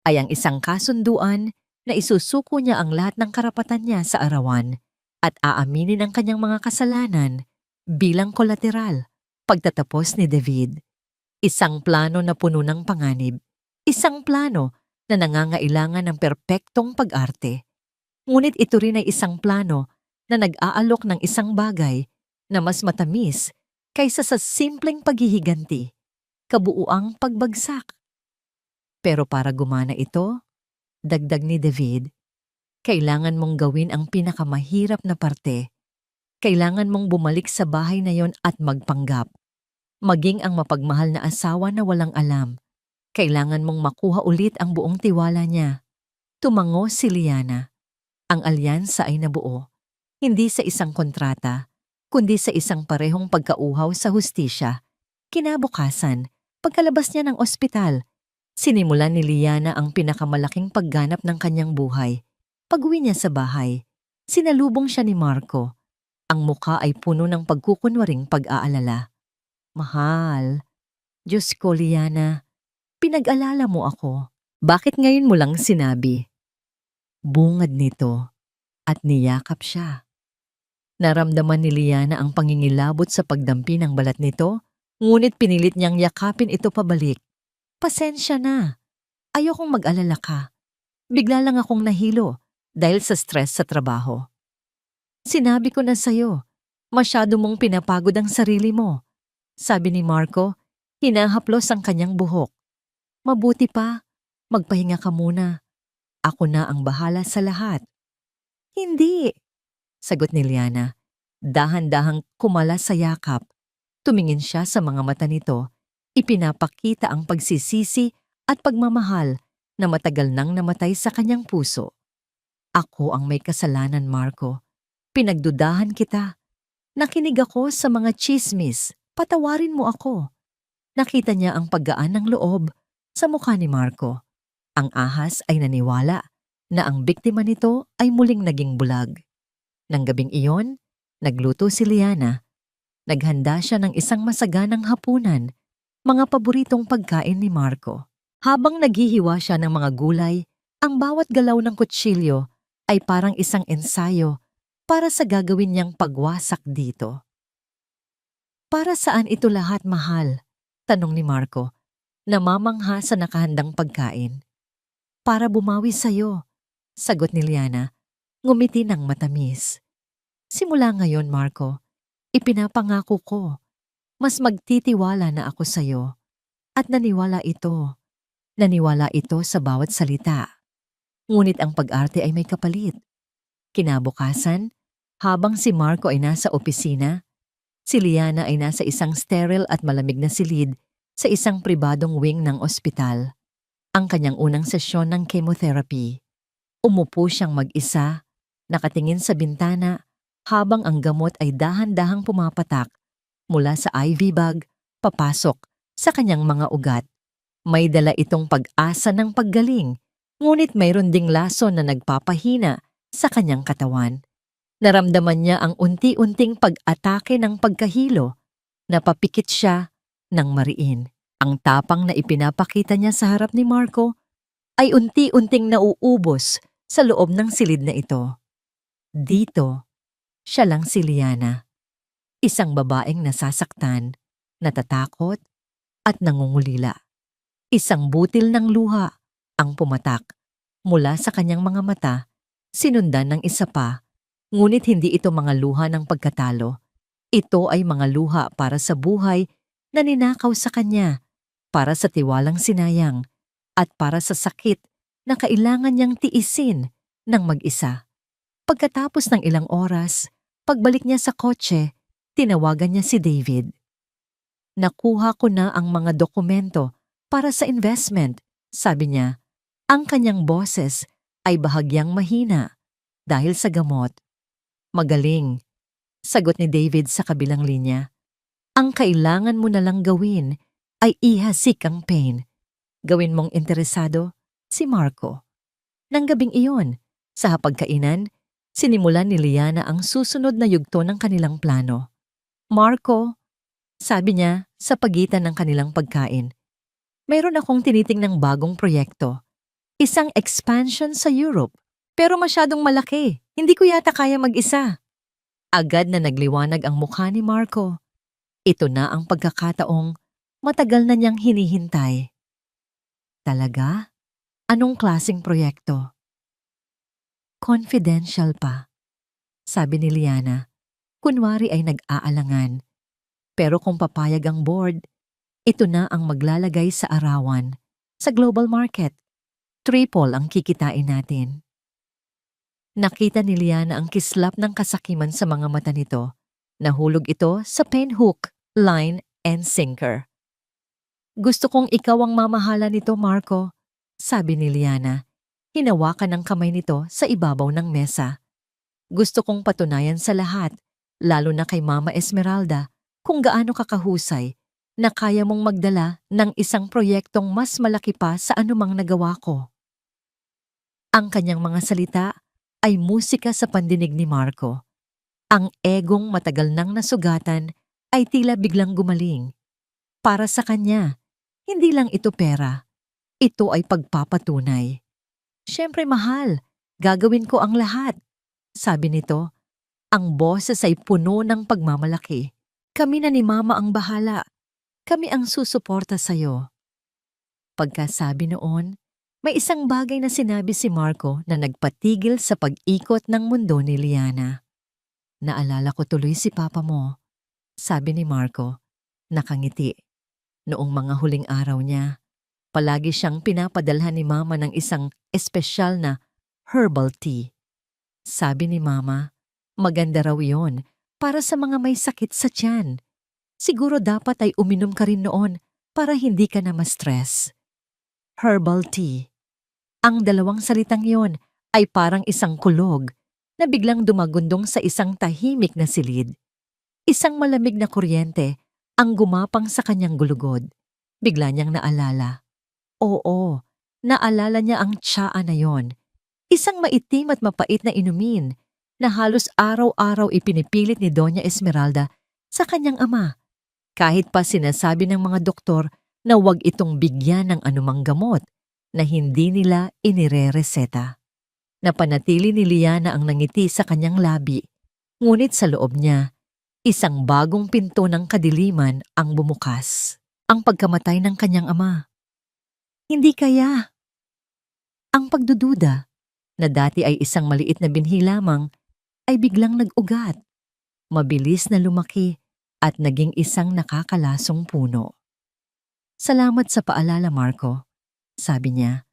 ay ang isang kasunduan na isusuko niya ang lahat ng karapatan niya sa arawan at aaminin ang kanyang mga kasalanan bilang kolateral. Pagtatapos ni David, isang plano na puno ng panganib, isang plano na nangangailangan ng perpektong pag-arte. Ngunit ito rin ay isang plano na nag-aalok ng isang bagay na mas matamis kaysa sa simpleng paghihiganti, kabuuang pagbagsak. Pero para gumana ito, dagdag ni David, kailangan mong gawin ang pinakamahirap na parte. Kailangan mong bumalik sa bahay na yon at magpanggap. Maging ang mapagmahal na asawa na walang alam. Kailangan mong makuha ulit ang buong tiwala niya. Tumango si Liana. Ang alyansa ay nabuo, hindi sa isang kontrata, kundi sa isang parehong pagkauhaw sa hustisya. Kinabukasan, pagkalabas niya ng ospital, sinimulan ni Liana ang pinakamalaking pagganap ng kanyang buhay. Pag-uwi niya sa bahay, sinalubong siya ni Marco. Ang mukha ay puno ng pagkukunwaring pag-aalala. Mahal, Diyos ko Liana, pinag-alala mo ako. Bakit ngayon mo lang sinabi? Bungad nito at niyakap siya. Naramdaman ni Liana ang pangingilabot sa pagdampi ng balat nito, ngunit pinilit niyang yakapin ito pabalik. Pasensya na. Ayokong mag-alala ka. Bigla lang akong nahilo dahil sa stress sa trabaho. Sinabi ko na sa'yo, masyado mong pinapagod ang sarili mo. Sabi ni Marco, hinahaplos ang kanyang buhok. Mabuti pa, magpahinga ka muna. Ako na ang bahala sa lahat. Hindi, sagot ni Liana. Dahan-dahang kumala sa yakap. Tumingin siya sa mga mata nito. Ipinapakita ang pagsisisi at pagmamahal na matagal nang namatay sa kanyang puso. Ako ang may kasalanan, Marco. Pinagdudahan kita. Nakinig ako sa mga chismis. Patawarin mo ako. Nakita niya ang paggaan ng loob sa mukha ni Marco. Ang ahas ay naniwala na ang biktima nito ay muling naging bulag. Nang gabing iyon, nagluto si Liana. Naghanda siya ng isang masaganang hapunan, mga paboritong pagkain ni Marco. Habang naghihiwa siya ng mga gulay, ang bawat galaw ng kutsilyo ay parang isang ensayo para sa gagawin niyang pagwasak dito. Para saan ito lahat, mahal? Tanong ni Marco, namamangha sa nakahandang pagkain. Para bumawi sa'yo, sagot ni Liana, ngumiti ng matamis. Simula ngayon, Marco, ipinapangako ko, mas magtitiwala na ako sa'yo. At naniwala ito. Naniwala ito sa bawat salita. Ngunit ang pag-arte ay may kapalit. Kinabukasan, habang si Marco ay nasa opisina, si Liana ay nasa isang sterile at malamig na silid sa isang pribadong wing ng ospital. Ang kanyang unang sesyon ng chemotherapy. Umupo siyang mag-isa, nakatingin sa bintana habang ang gamot ay dahan-dahang pumapatak mula sa IV bag papasok sa kanyang mga ugat. May dala itong pag-asa ng paggaling, ngunit mayroon ding laso na nagpapahina sa kanyang katawan. Naramdaman niya ang unti-unting pag-atake ng pagkahilo. Napapikit siya ng mariin. Ang tapang na ipinapakita niya sa harap ni Marco ay unti-unting nauubos sa loob ng silid na ito. Dito, siya lang si Liana. Isang babaeng nasasaktan, natatakot, at nangungulila. Isang butil ng luha ang pumatak mula sa kanyang mga mata, sinundan ng isa pa, ngunit hindi ito mga luha ng pagkatalo. Ito ay mga luha para sa buhay na ninakaw sa kanya, para sa tiwalang sinayang, at para sa sakit na kailangan niyang tiisin ng mag-isa. Pagkatapos ng ilang oras, pagbalik niya sa kotse, tinawagan niya si David. Nakuha ko na ang mga dokumento para sa investment, sabi niya. Ang kanyang boses ay bahagyang mahina dahil sa gamot. Magaling, sagot ni David sa kabilang linya. Ang kailangan mo na lang gawin ay ihasik ang pain. Gawin mong interesado si Marco. Nang gabing iyon, sa hapagkainan, sinimulan ni Liana ang susunod na yugto ng kanilang plano. Marco, sabi niya sa pagitan ng kanilang pagkain, mayroon akong tinitingnang bagong proyekto. Isang expansion sa Europe, pero masyadong malaki. Hindi ko yata kaya mag-isa. Agad na nagliwanag ang mukha ni Marco. Ito na ang pagkakataong matagal na niyang hinihintay. Talaga? Anong klaseng proyekto? Confidential pa, sabi ni Liana. Kunwari ay nag-aalangan. Pero kung papayag ang board, ito na ang maglalagay sa arawan, sa global market. Triple ang kikitain natin. Nakita ni Liana ang kislap ng kasakiman sa mga mata nito. Nahulog ito sa pain hook, line, and sinker. Gusto kong ikaw ang mamahala nito, Marco, sabi ni Liana. Hinawakan ang kamay nito sa ibabaw ng mesa. Gusto kong patunayan sa lahat, lalo na kay Mama Esmeralda, kung gaano kakahusay na kaya mong magdala ng isang proyektong mas malaki pa sa anumang nagawa ko. Ang kanyang mga salita ay musika sa pandinig ni Marco. Ang egong matagal nang nasugatan ay tila biglang gumaling. Para sa kanya, hindi lang ito pera. Ito ay pagpapatunay. Siyempre mahal, gagawin ko ang lahat. Sabi nito, ang boses ay puno ng pagmamalaki. Kami na ni Mama ang bahala. Kami ang susuporta sa'yo. Pagkasabi noon, may isang bagay na sinabi si Marco na nagpatigil sa pag-ikot ng mundo ni Liana. Naalala ko tuloy si Papa mo, sabi ni Marco, nakangiti. Noong mga huling araw niya, palagi siyang pinapadalhan ni Mama ng isang espesyal na herbal tea. Sabi ni Mama, maganda raw yon para sa mga may sakit sa tiyan. Siguro dapat ay uminom ka rin noon para hindi ka na ma-stress. Herbal tea. Ang dalawang salitang yon ay parang isang kulog na biglang dumagundong sa isang tahimik na silid. Isang malamig na kuryente ang gumapang sa kanyang gulugod. Bigla niyang naalala. Oo, naalala niya ang tsaa na yon. Isang maitim at mapait na inumin na halos araw-araw ipinipilit ni Doña Esmeralda sa kanyang ama. Kahit pa sinasabi ng mga doktor na huwag itong bigyan ng anumang gamot na hindi nila inire-reseta. Napanatili ni Liana ang nangiti sa kanyang labi, ngunit sa loob niya, isang bagong pinto ng kadiliman ang bumukas. Ang pagkamatay ng kanyang ama. Hindi kaya. Ang pagdududa, na dati ay isang maliit na binhi lamang, ay biglang nag-ugat. Mabilis na lumaki at naging isang nakakalasong puno. Salamat sa paalala, Marco, sabi niya.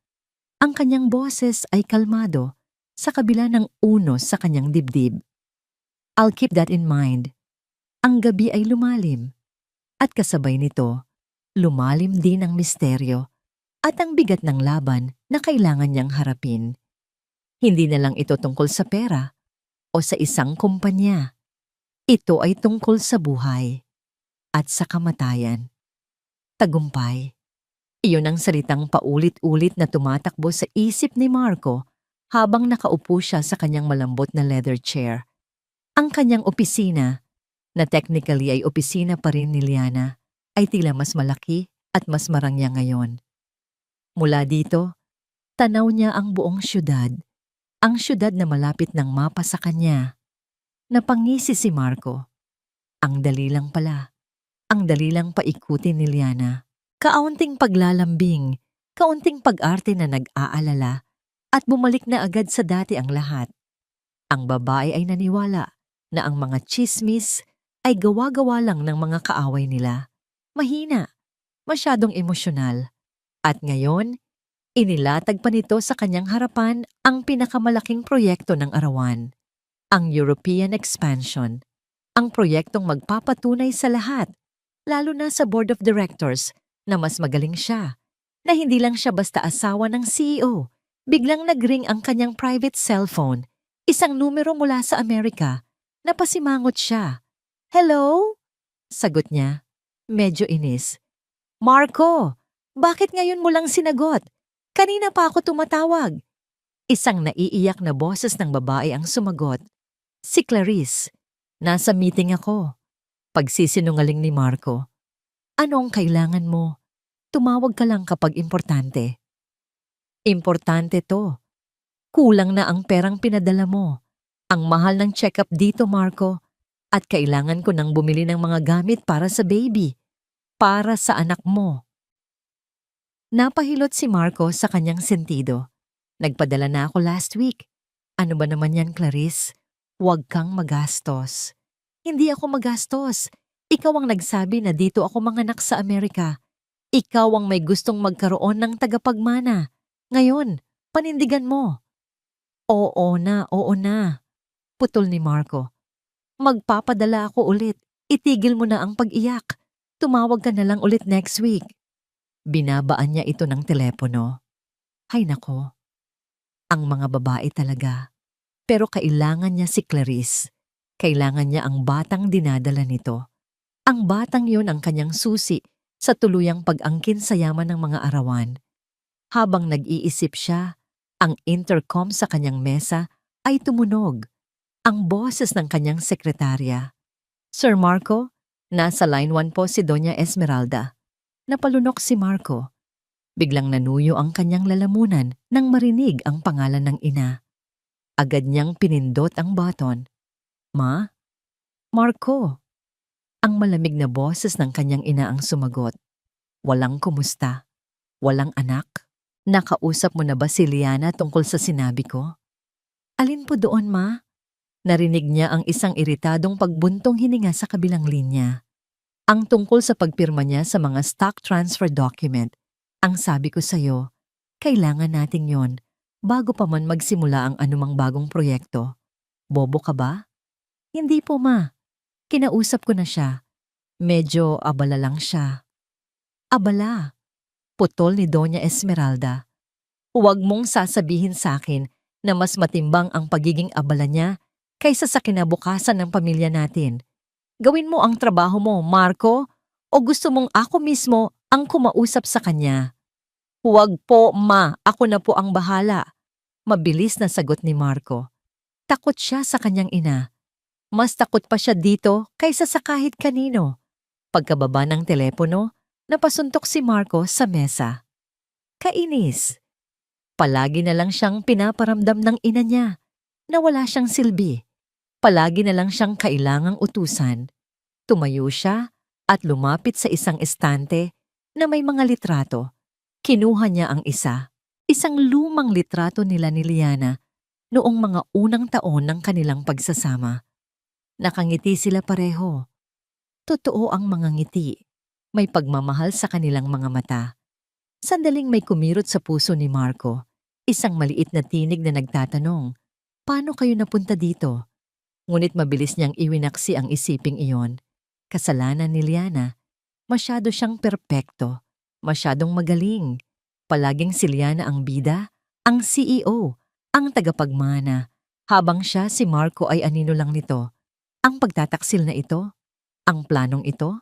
Ang kanyang boses ay kalmado sa kabila ng unos sa kanyang dibdib. I'll keep that in mind. Ang gabi ay lumalim at kasabay nito, lumalim din ang misteryo at ang bigat ng laban na kailangan niyang harapin. Hindi na lang ito tungkol sa pera o sa isang kumpanya. Ito ay tungkol sa buhay at sa kamatayan. Tagumpay. Iyon ang salitang paulit-ulit na tumatakbo sa isip ni Marco habang nakaupo siya sa kanyang malambot na leather chair. Ang kanyang opisina, na technically ay opisina pa rin ni Liana, ay tila mas malaki at mas marangya ngayon. Mula dito, tanaw niya ang buong syudad, ang syudad na malapit ng mapa sa kanya. Napangisi si Marco. Ang dali lang pala. Ang dali lang paikutin ni Liana. Kaunting paglalambing, Kaunting pag-arte na nag-aalala at bumalik na agad sa dati ang lahat. Ang babae ay naniwala na ang mga tsismis ay gawa-gawa lang ng mga kaaway nila. Mahina, masyadong emosyonal. At ngayon, inilatag pa nito sa kanyang harapan ang pinakamalaking proyekto ng arawan, ang European Expansion. Ang proyektong magpapatunay sa lahat, lalo na sa board of directors, na mas magaling siya, na hindi lang siya basta asawa ng CEO. Biglang nag-ring ang kanyang private cellphone, isang numero mula sa Amerika. Napasimangot siya. "Hello?" Sagot niya. Medyo inis. "Marco, bakit ngayon mo lang sinagot? Kanina pa ako tumatawag." Isang naiiyak na boses ng babae ang sumagot. Si Clarice. "Nasa meeting ako." Pagsisinungaling ni Marco. "Anong kailangan mo? Tumawag ka lang kapag importante." "Importante to. Kulang na ang perang pinadala mo. Ang mahal ng check-up dito, Marco. At kailangan ko nang bumili ng mga gamit para sa baby. Para sa anak mo." Napahilot si Marco sa kanyang sentido. "Nagpadala na ako last week." "Ano ba naman yan, Clarice? Huwag kang magastos." "Hindi ako magastos. Ikaw ang nagsabi na dito ako manganak sa Amerika. Ikaw ang may gustong magkaroon ng tagapagmana. Ngayon, panindigan mo." Oo na. Putol ni Marco. "Magpapadala ako ulit. Itigil mo na ang pag-iyak. Tumawag ka na lang ulit next week." Binabaan niya ito ng telepono. Hay nako, ang mga babae talaga. Pero kailangan niya si Clarice. Kailangan niya ang batang dinadala nito. Ang batang yun ang kanyang susi sa tuluyang pag-angkin sa yaman ng mga arawan. Habang nag-iisip siya, ang intercom sa kanyang mesa ay tumunog. Ang boses ng kanyang sekretarya. "Sir Marco, nasa line 1 po si Doña Esmeralda." Napalunok si Marco. Biglang nanuyo ang kanyang lalamunan nang marinig ang pangalan ng ina. Agad niyang pinindot ang button. "Ma? Marco?" Ang malamig na boses ng kanyang ina ang sumagot. "Walang kumusta? Walang anak? Nakausap mo na ba si Liana tungkol sa sinabi ko?" "Alin po doon, ma?" Narinig niya ang isang iritadong pagbuntong hininga sa kabilang linya. "Ang tungkol sa pagpirma niya sa mga stock transfer document. Ang sabi ko sa'yo, kailangan natin yon bago pa man magsimula ang anumang bagong proyekto. Bobo ka ba?" "Hindi po, ma. Kinausap ko na siya. Medyo abala lang siya." "Abala?" Putol ni Doña Esmeralda. "Huwag mong sasabihin sa akin na mas matimbang ang pagiging abala niya kaysa sa kinabukasan ng pamilya natin. Gawin mo ang trabaho mo, Marco, o gusto mong ako mismo ang kumausap sa kanya?" "Huwag po, ma. Ako na po ang bahala." Mabilis na sagot ni Marco. Takot siya sa kanyang ina. Mas takot pa siya dito kaysa sa kahit kanino. Pagkababa ng telepono, napasuntok si Marco sa mesa. Kainis. Palagi na lang siyang pinaparamdam ng ina niya na wala siyang silbi. Palagi na lang siyang kailangang utusan. Tumayo siya at lumapit sa isang estante na may mga litrato. Kinuha niya ang isa. Isang lumang litrato nila ni Liana noong mga unang taon ng kanilang pagsasama. Nakangiti sila pareho. Totoo ang mga ngiti. May pagmamahal sa kanilang mga mata. Sandaling may kumirot sa puso ni Marco. Isang maliit na tinig na nagtatanong, "Paano kayo napunta dito?" Ngunit mabilis niyang iwinaksi ang isiping iyon. Kasalanan ni Liana. Masyado siyang perpekto. Masyadong magaling. Palaging si Liana ang bida, ang CEO, ang tagapagmana. Habang siya, si Marco, ay anino lang nito. Ang pagtataksil na ito, ang planong ito,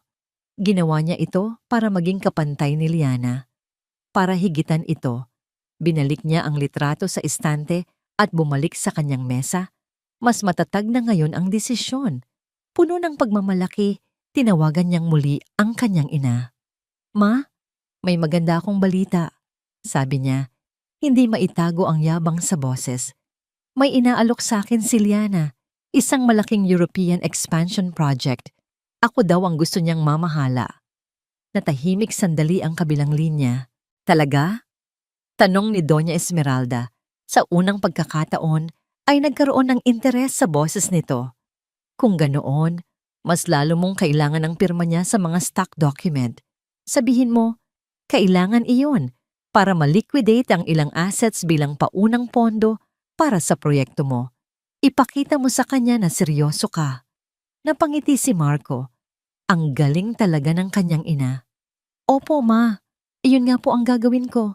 ginawa niya ito para maging kapantay ni Liana. Para higitan ito, binalik niya ang litrato sa estante at bumalik sa kanyang mesa. Mas matatag na ngayon ang desisyon. Puno ng pagmamalaki, tinawagan niyang muli ang kanyang ina. "Ma, may maganda akong balita," sabi niya. Hindi maitago ang yabang sa boses. "May inaalok sa akin si Liana, isang malaking European expansion project. Ako daw ang gusto niyang mamahala." Natahimik sandali ang kabilang linya. "Talaga? Tanong ni Doña Esmeralda. Sa unang pagkakataon ay nagkaroon ng interes sa boses nito. Kung ganoon, mas lalo mong kailangan ng pirma niya sa mga stock document. Sabihin mo, kailangan iyon para ma-liquidate ang ilang assets bilang paunang pondo para sa proyekto mo. Ipakita mo sa kanya na seryoso ka. Napangiti si Marco. Ang galing talaga ng kanyang ina. Opo, ma. Iyon nga po ang gagawin ko.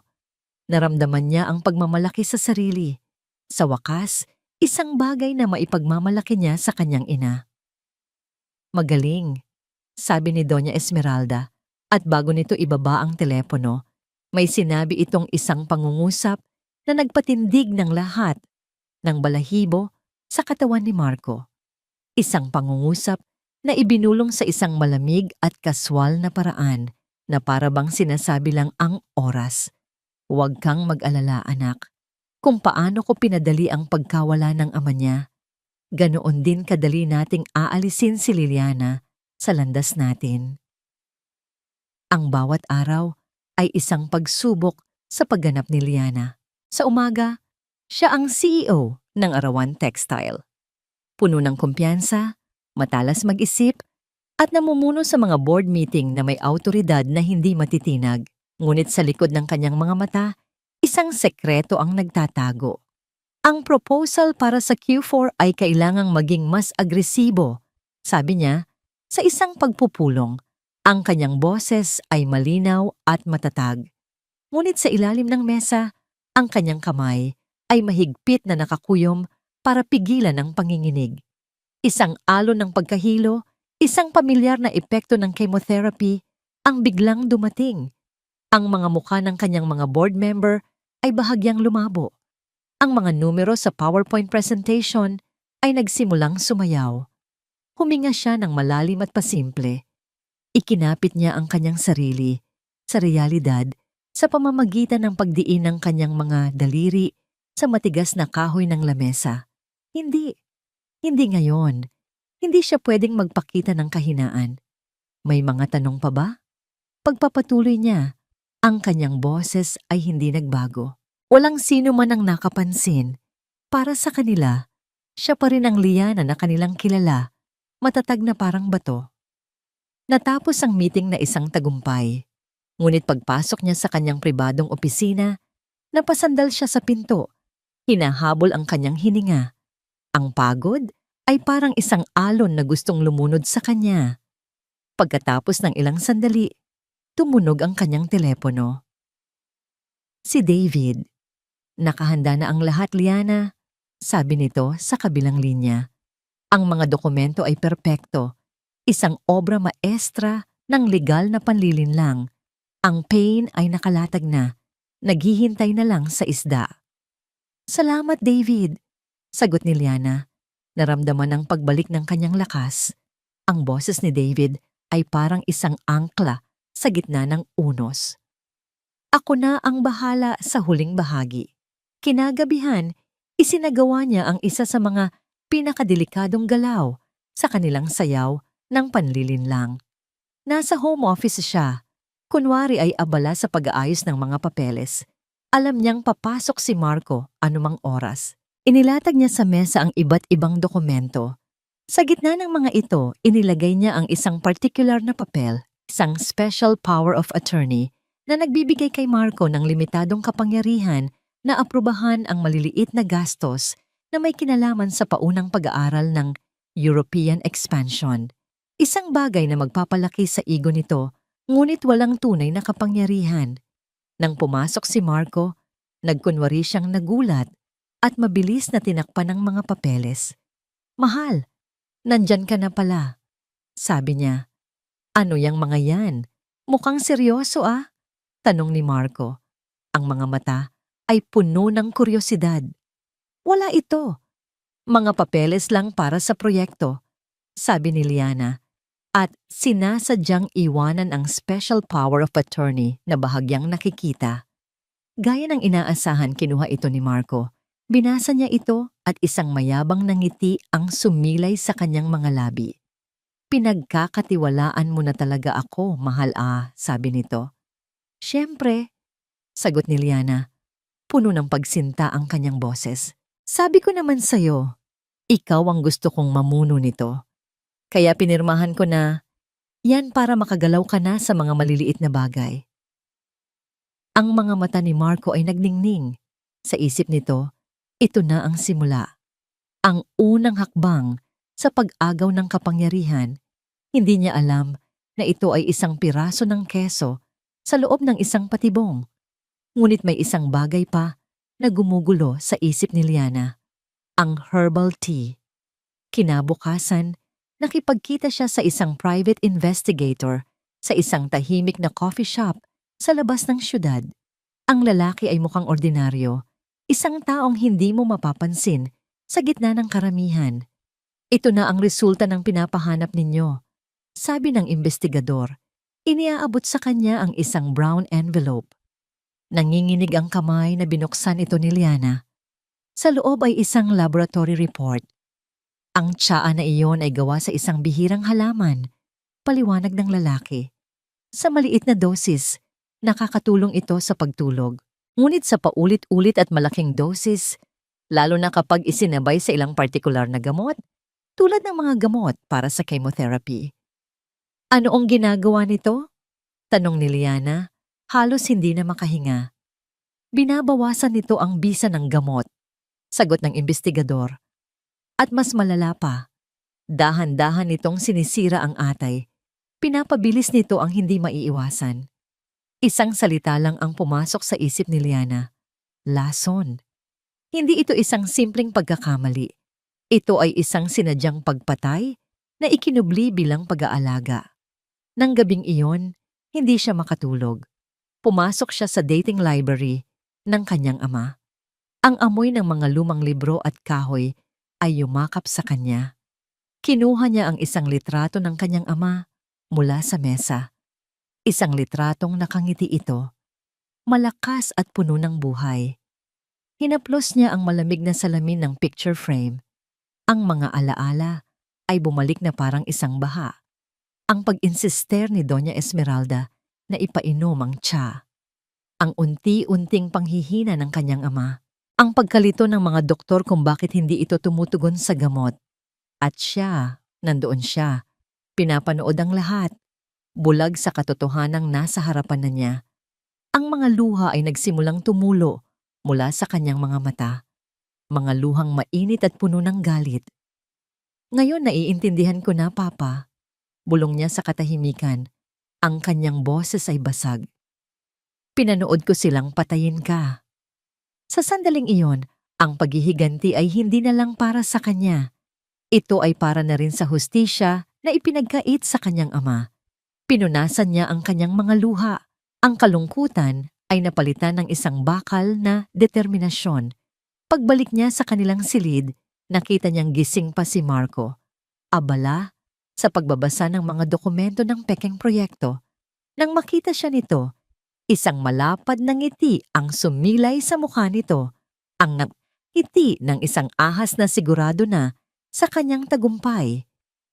Naramdaman niya ang pagmamalaki sa sarili. Sa wakas, isang bagay na maipagmamalaki niya sa kanyang ina. Magaling, sabi ni Doña Esmeralda, at bago nito ibaba ang telepono, may sinabi itong isang pangungusap na nagpatindig ng lahat ng balahibo sa katawan ni Marco. Isang pangungusap na ibinulong sa isang malamig at kaswal na paraan na para bang sinasabi lang ang oras. Huwag kang mag-alala, anak. Kung paano ko pinadali ang pagkawala ng ama niya, ganoon din kadali nating aalisin si Liliana sa landas natin. Ang bawat araw ay isang pagsubok sa pagganap ni Liana. Sa umaga, siya ang CEO ng Arawan Textile. Puno ng kumpiyansa, matalas mag-isip, at namumuno sa mga board meeting na may awtoridad na hindi matitinag. Ngunit sa likod ng kanyang mga mata, isang sekreto ang nagtatago. Ang proposal para sa Q4 ay kailangang maging mas agresibo. Sabi niya, sa isang pagpupulong, ang kanyang boses ay malinaw at matatag. Ngunit sa ilalim ng mesa, ang kanyang kamay ay mahigpit na nakakuyom para pigilan ang panginginig. Isang alon ng pagkahilo, isang pamilyar na epekto ng chemotherapy ang biglang dumating. Ang mga mukha ng kanyang mga board member ay bahagyang lumabo. Ang mga numero sa PowerPoint presentation ay nagsimulang sumayaw. Huminga siya ng malalim at pasimple. Ikinapit niya ang kanyang sarili sa realidad sa pamamagitan ng pagdiin ng kanyang mga daliri sa matigas na kahoy ng lamesa. Hindi ngayon. Hindi siya pwedeng magpakita ng kahinaan. May mga tanong pa ba? Pagpapatuloy niya, ang kanyang boses ay hindi nagbago. Walang sino man ang nakapansin. Para sa kanila, siya pa rin ang Liana na kanilang kilala, matatag na parang bato. Natapos ang meeting na isang tagumpay. Ngunit pagpasok niya sa kanyang pribadong opisina, napasandal siya sa pinto. Hinahabol ang kanyang hininga. Ang pagod ay parang isang alon na gustong lumunod sa kanya. Pagkatapos ng ilang sandali, tumunog ang kanyang telepono. Si David. Nakahanda na ang lahat, Liana, sabi nito sa kabilang linya. Ang mga dokumento ay perpekto. Isang obra maestra ng legal na panlilinlang. Ang pain ay nakalatag na. Naghihintay na lang sa isda. Salamat, David, sagot ni Liana. Naramdaman ang pagbalik ng kanyang lakas. Ang boses ni David ay parang isang angkla sa gitna ng unos. Ako na ang bahala sa huling bahagi. Kinagabihan, isinagawa niya ang isa sa mga pinakadelikadong galaw sa kanilang sayaw ng panlilinlang. Nasa home office siya. Kunwari ay abala sa pag-aayos ng mga papeles. Alam niyang papasok si Marco anumang oras. Inilatag niya sa mesa ang iba't ibang dokumento. Sa gitna ng mga ito, inilagay niya ang isang particular na papel, isang special power of attorney na nagbibigay kay Marco ng limitadong kapangyarihan na aprubahan ang maliliit na gastos na may kinalaman sa paunang pag-aaral ng European expansion. Isang bagay na magpapalaki sa ego nito, ngunit walang tunay na kapangyarihan. Nang pumasok si Marco, nagkunwari siyang nagulat at mabilis na tinakpan ng mga papeles. Mahal, nandyan ka na pala, sabi niya. Ano yang mga yan? Mukhang seryoso ah, tanong ni Marco. Ang mga mata ay puno ng kuryosidad. Wala ito. Mga papeles lang para sa proyekto, sabi ni Liana. At sinasadyang iwanan ang special power of attorney na bahagyang nakikita. Gaya ng inaasahan, kinuha ito ni Marco. Binasa niya ito at isang mayabang na ngiti ang sumilay sa kanyang mga labi. Pinagkakatiwalaan mo na talaga ako, mahal ah, sabi nito. Siyempre, sagot ni Liana. puno ng pagsinta ang kanyang boses. Sabi ko naman sa'yo, ikaw ang gusto kong mamuno nito. Kaya pinirmahan ko na, yan para makagalaw ka na sa mga maliliit na bagay. Ang mga mata ni Marco ay nagningning. Sa isip nito, ito na ang simula. Ang unang hakbang sa pag-agaw ng kapangyarihan. Hindi niya alam na ito ay isang piraso ng keso sa loob ng isang patibong. Ngunit may isang bagay pa na gumugulo sa isip ni Liana. Ang herbal tea. Kinabukasan, nakipagkita siya sa isang private investigator sa isang tahimik na coffee shop sa labas ng syudad. Ang lalaki ay mukhang ordinaryo, isang taong hindi mo mapapansin sa gitna ng karamihan. Ito na ang resulta ng pinapahanap ninyo, sabi ng investigador. Iniaabot sa kanya ang isang brown envelope. Nanginginig ang kamay na binuksan ito ni Liana. Sa loob ay isang laboratory report. Ang tsaa na iyon ay gawa sa isang bihirang halaman, paliwanag ng lalaki. Sa maliit na dosis, nakakatulong ito sa pagtulog. Ngunit sa paulit-ulit at malaking dosis, lalo na kapag isinabay sa ilang partikular na gamot, tulad ng mga gamot para sa chemotherapy. Ano ang ginagawa nito? Tanong ni Liana, halos hindi na makahinga. Binabawasan nito ang bisa ng gamot, sagot ng investigador. At mas malala pa, dahan-dahan nitong sinisira ang atay. Pinapabilis nito ang hindi maiiwasan. Isang salita lang ang pumasok sa isip ni Liana. Lason. Hindi ito isang simpleng pagkakamali. Ito ay isang sinadyang pagpatay na ikinubli bilang pag-aalaga. Nang gabing iyon, hindi siya makatulog. Pumasok siya sa dating library ng kanyang ama. Ang amoy ng mga lumang libro at kahoy ay yumakap sa kanya. Kinuha niya ang isang litrato ng kanyang ama mula sa mesa. Isang litratong nakangiti ito, malakas at puno ng buhay. Hinaplos niya ang malamig na salamin ng picture frame. Ang mga alaala ay bumalik na parang isang baha. Ang pag-insister ni Doña Esmeralda na ipainom ang tsa. Ang unti-unting panghihina ng kanyang ama. Ang pagkalito ng mga doktor kung bakit hindi ito tumutugon sa gamot. At siya, nandoon siya. Pinapanood ang lahat. Bulag sa katotohanang nasa harapan na niya. Ang mga luha ay nagsimulang tumulo mula sa kanyang mga mata. Mga luhang mainit at puno ng galit. Ngayon naiintindihan ko na, Papa. Bulong niya sa katahimikan. Ang kanyang boses ay basag. Pinanood ko silang patayin ka. Sa sandaling iyon, ang paghihiganti ay hindi na lang para sa kanya. Ito ay para na rin sa hustisya na ipinagkait sa kanyang ama. Pinunasan niya ang kanyang mga luha. Ang kalungkutan ay napalitan ng isang bakal na determinasyon. Pagbalik niya sa kanilang silid, nakita niyang gising pa si Marco. Abala sa pagbabasa ng mga dokumento ng pekeng proyekto. Nang makita siya nito, isang malapad na ngiti ang sumilay sa mukha nito. Ang ngiti ng isang ahas na sigurado na sa kanyang tagumpay.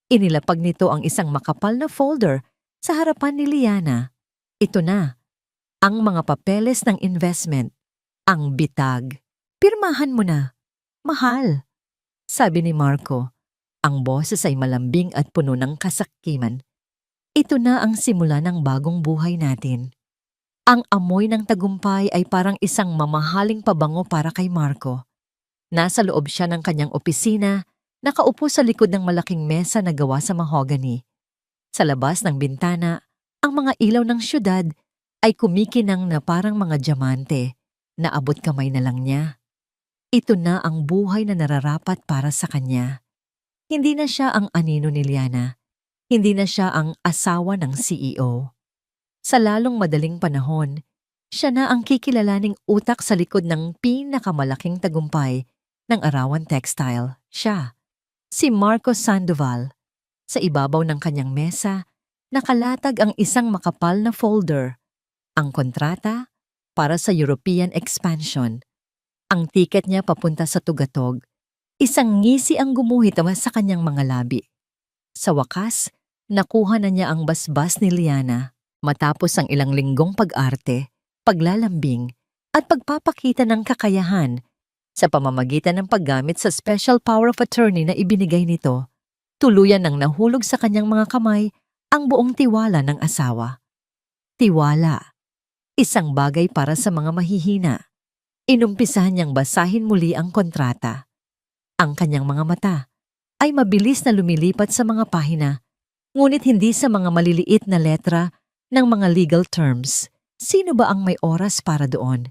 Inilapag nito ang isang makapal na folder sa harapan ni Liana. Ito na, ang mga papeles ng investment, ang bitag. Pirmahan mo na. Mahal, sabi ni Marco. Ang boses ay malambing at puno ng kasakiman. Ito na ang simula ng bagong buhay natin. Ang amoy ng tagumpay ay parang isang mamahaling pabango para kay Marco. Nasa loob siya ng kanyang opisina, nakaupo sa likod ng malaking mesa na gawa sa mahogany. Sa labas ng bintana, ang mga ilaw ng syudad ay kumikinang na parang mga diamante na abot kamay na lang niya. Ito na ang buhay na nararapat para sa kanya. Hindi na siya ang anino ni Liana. Hindi na siya ang asawa ng CEO. Sa lalong madaling panahon, siya na ang kikilalaning utak sa likod ng pinakamalaking tagumpay ng Arawan Textile. Siya, si Marco Sandoval. Sa ibabaw ng kanyang mesa, nakalatag ang isang makapal na folder. Ang kontrata para sa European expansion. Ang tiket niya papunta sa Tugatog. Isang ngisi ang gumuhit sa kanyang mga labi. Sa wakas, nakuha na niya ang basbas ni Liana. Matapos ang ilang linggong pag-arte, paglalambing, at pagpapakita ng kakayahan sa pamamagitan ng paggamit sa special power of attorney na ibinigay nito. Tuluyan nang nahulog sa kanyang mga kamay ang buong tiwala ng asawa. Tiwala, isang bagay para sa mga mahihina. Inumpisahan niyang basahin muli ang kontrata. Ang kanyang mga mata ay mabilis na lumilipat sa mga pahina, ngunit hindi sa mga maliliit na letra ng mga legal terms. Sino ba ang may oras para doon?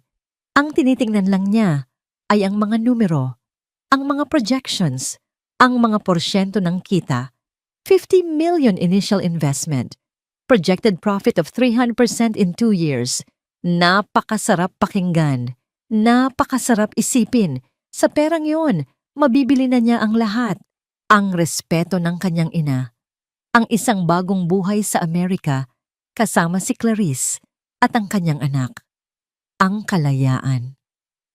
Ang tinitingnan lang niya ay ang mga numero, ang mga projections, ang mga porsyento ng kita, 50 million initial investment, projected profit of 300% in 2 years. Napakasarap pakinggan, napakasarap isipin. Sa perang yon, mabibili na niya ang lahat. Ang respeto ng kanyang ina, ang isang bagong buhay sa Amerika kasama si Clarice at ang kanyang anak. Ang kalayaan.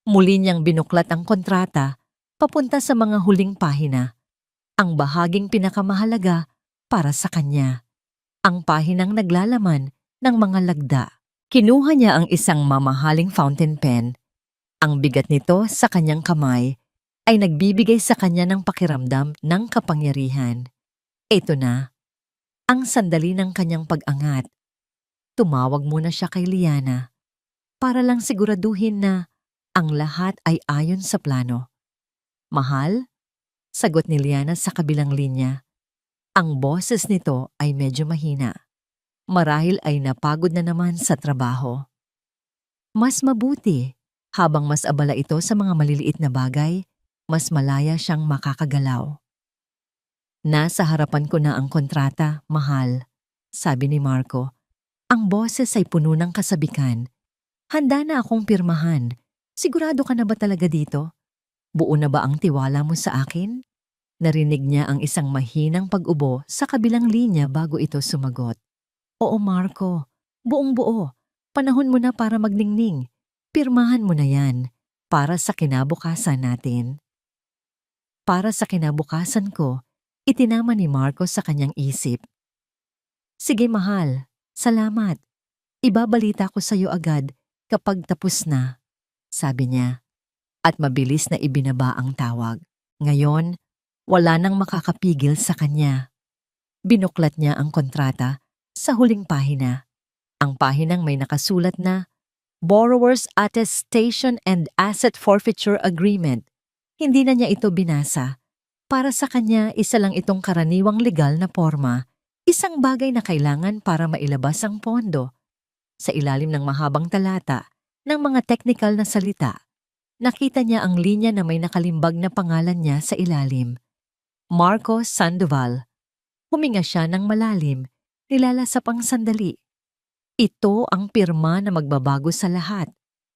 Muli niyang binuklat ang kontrata papunta sa mga huling pahina. Ang bahaging pinakamahalaga para sa kanya. Ang pahinang naglalaman ng mga lagda. Kinuha niya ang isang mamahaling fountain pen. Ang bigat nito sa kanyang kamay ay nagbibigay sa kanya ng pakiramdam ng kapangyarihan. Ito na, ang sandali ng kanyang pag-angat. Tumawag muna siya kay Liana para lang siguraduhin na ang lahat ay ayon sa plano. Mahal? Sagot ni Liana sa kabilang linya. Ang boses nito ay medyo mahina. Marahil ay napagod na naman sa trabaho. Mas mabuti, habang mas abala ito sa mga maliliit na bagay, mas malaya siyang makakagalaw. Nasa harapan ko na ang kontrata, mahal, sabi ni Marco. Ang boses ay puno ng kasabikan. Handa na akong pirmahan. Sigurado ka na ba talaga dito? Buo na ba ang tiwala mo sa akin? Narinig niya ang isang mahinang pag-ubo sa kabilang linya bago ito sumagot. Oo, Marco. Buong buo. Panahon mo na para magningning. Pirmahan mo na yan para sa kinabukasan natin. Para sa kinabukasan ko, itinama ni Marco sa kanyang isip. Sige mahal, salamat. Ibabalita ko sa iyo agad kapag tapos na, sabi niya. At mabilis na ibinaba ang tawag. Ngayon, wala nang makakapigil sa kanya. Binuklat niya ang kontrata sa huling pahina. Ang pahinang may nakasulat na Borrower's Attestation and Asset Forfeiture Agreement. Hindi na niya ito binasa. Para sa kanya, isa lang itong karaniwang legal na porma, isang bagay na kailangan para mailabas ang pondo. Sa ilalim ng mahabang talata, ng mga teknikal na salita, nakita niya ang linya na may nakalimbag na pangalan niya sa ilalim. Marco Sandoval. Huminga siya ng malalim, nilalasap ang sandali. Ito ang pirma na magbabago sa lahat.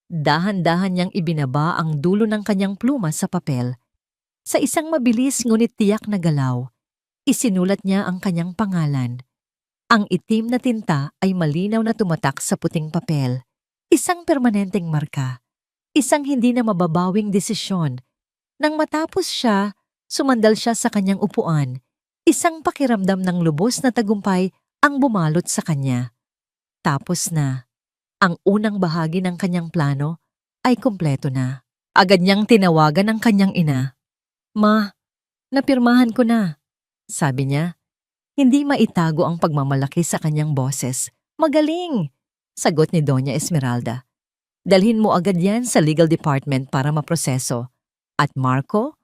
Dahan-dahan niyang ibinaba ang dulo ng kanyang pluma sa papel. Sa isang mabilis ngunit tiyak na galaw, isinulat niya ang kanyang pangalan. Ang itim na tinta ay malinaw na tumatak sa puting papel. Isang permanenteng marka. Isang hindi na mababawing desisyon. Nang matapos siya, sumandal siya sa kanyang upuan. Isang pakiramdam ng lubos na tagumpay ang bumalot sa kanya. Tapos na. Ang unang bahagi ng kanyang plano ay kumpleto na. Agad niyang tinawagan ang kanyang ina. Ma, napirmahan ko na, sabi niya. Hindi maitago ang pagmamalaki sa kanyang boses. Magaling, sagot ni Doña Esmeralda. Dalhin mo agad yan sa legal department para maproseso. At Marco,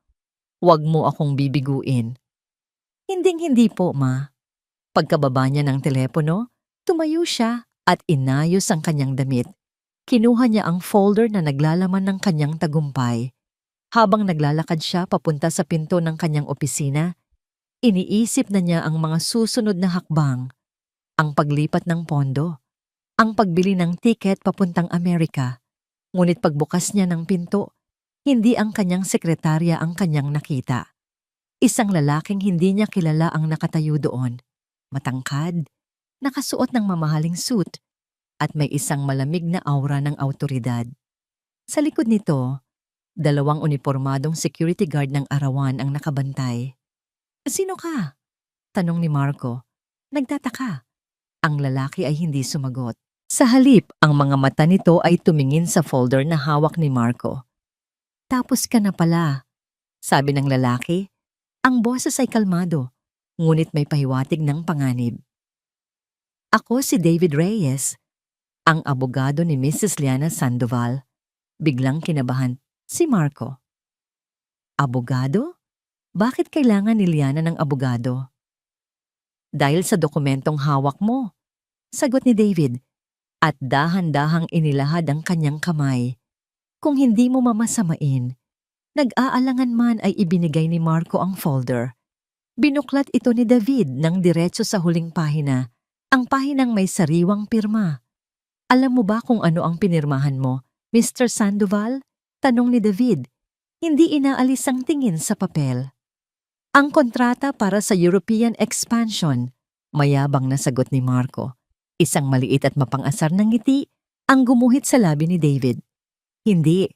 huwag mo akong bibiguin. Hinding-hindi po, ma. Pagkababa niya ng telepono, tumayo siya at inayos ang kanyang damit. Kinuha niya ang folder na naglalaman ng kanyang tagumpay. Habang naglalakad siya papunta sa pinto ng kanyang opisina, iniisip na niya ang mga susunod na hakbang. Ang paglipat ng pondo, ang pagbili ng tiket papuntang Amerika. Ngunit pagbukas niya ng pinto, hindi ang kanyang sekretarya ang kanyang nakita. Isang lalaking hindi niya kilala ang nakatayo doon. Matangkad, nakasuot ng mamahaling suit, at may isang malamig na aura ng awtoridad. Sa likod nito, 2 unipormadong security guard ng arawan ang nakabantay. Sino ka? Tanong ni Marco. Nagtataka. Ang lalaki ay hindi sumagot. Sa halip, ang mga mata nito ay tumingin sa folder na hawak ni Marco. Tapos ka na pala, sabi ng lalaki. Ang boses ay kalmado, ngunit may pahiwatig ng panganib. Ako si David Reyes, ang abogado ni Mrs. Liana Sandoval. Biglang kinabahan si Marco. Abogado? Bakit kailangan ni Liana ng abogado? Dahil sa dokumentong hawak mo, sagot ni David, at dahan-dahang inilahad ang kanyang kamay. Kung hindi mo mamasamain, nag-aalangan man ay ibinigay ni Marco ang folder. Binuklat ito ni David ng diretso sa huling pahina, ang pahinang may sariwang pirma. Alam mo ba kung ano ang pinirmahan mo, Mr. Sandoval? Tanong ni David. Hindi inaalis ang tingin sa papel. Ang kontrata para sa European expansion, mayabang na sagot ni Marco. Isang maliit at mapang-asar na ngiti ang gumuhit sa labi ni David. Hindi.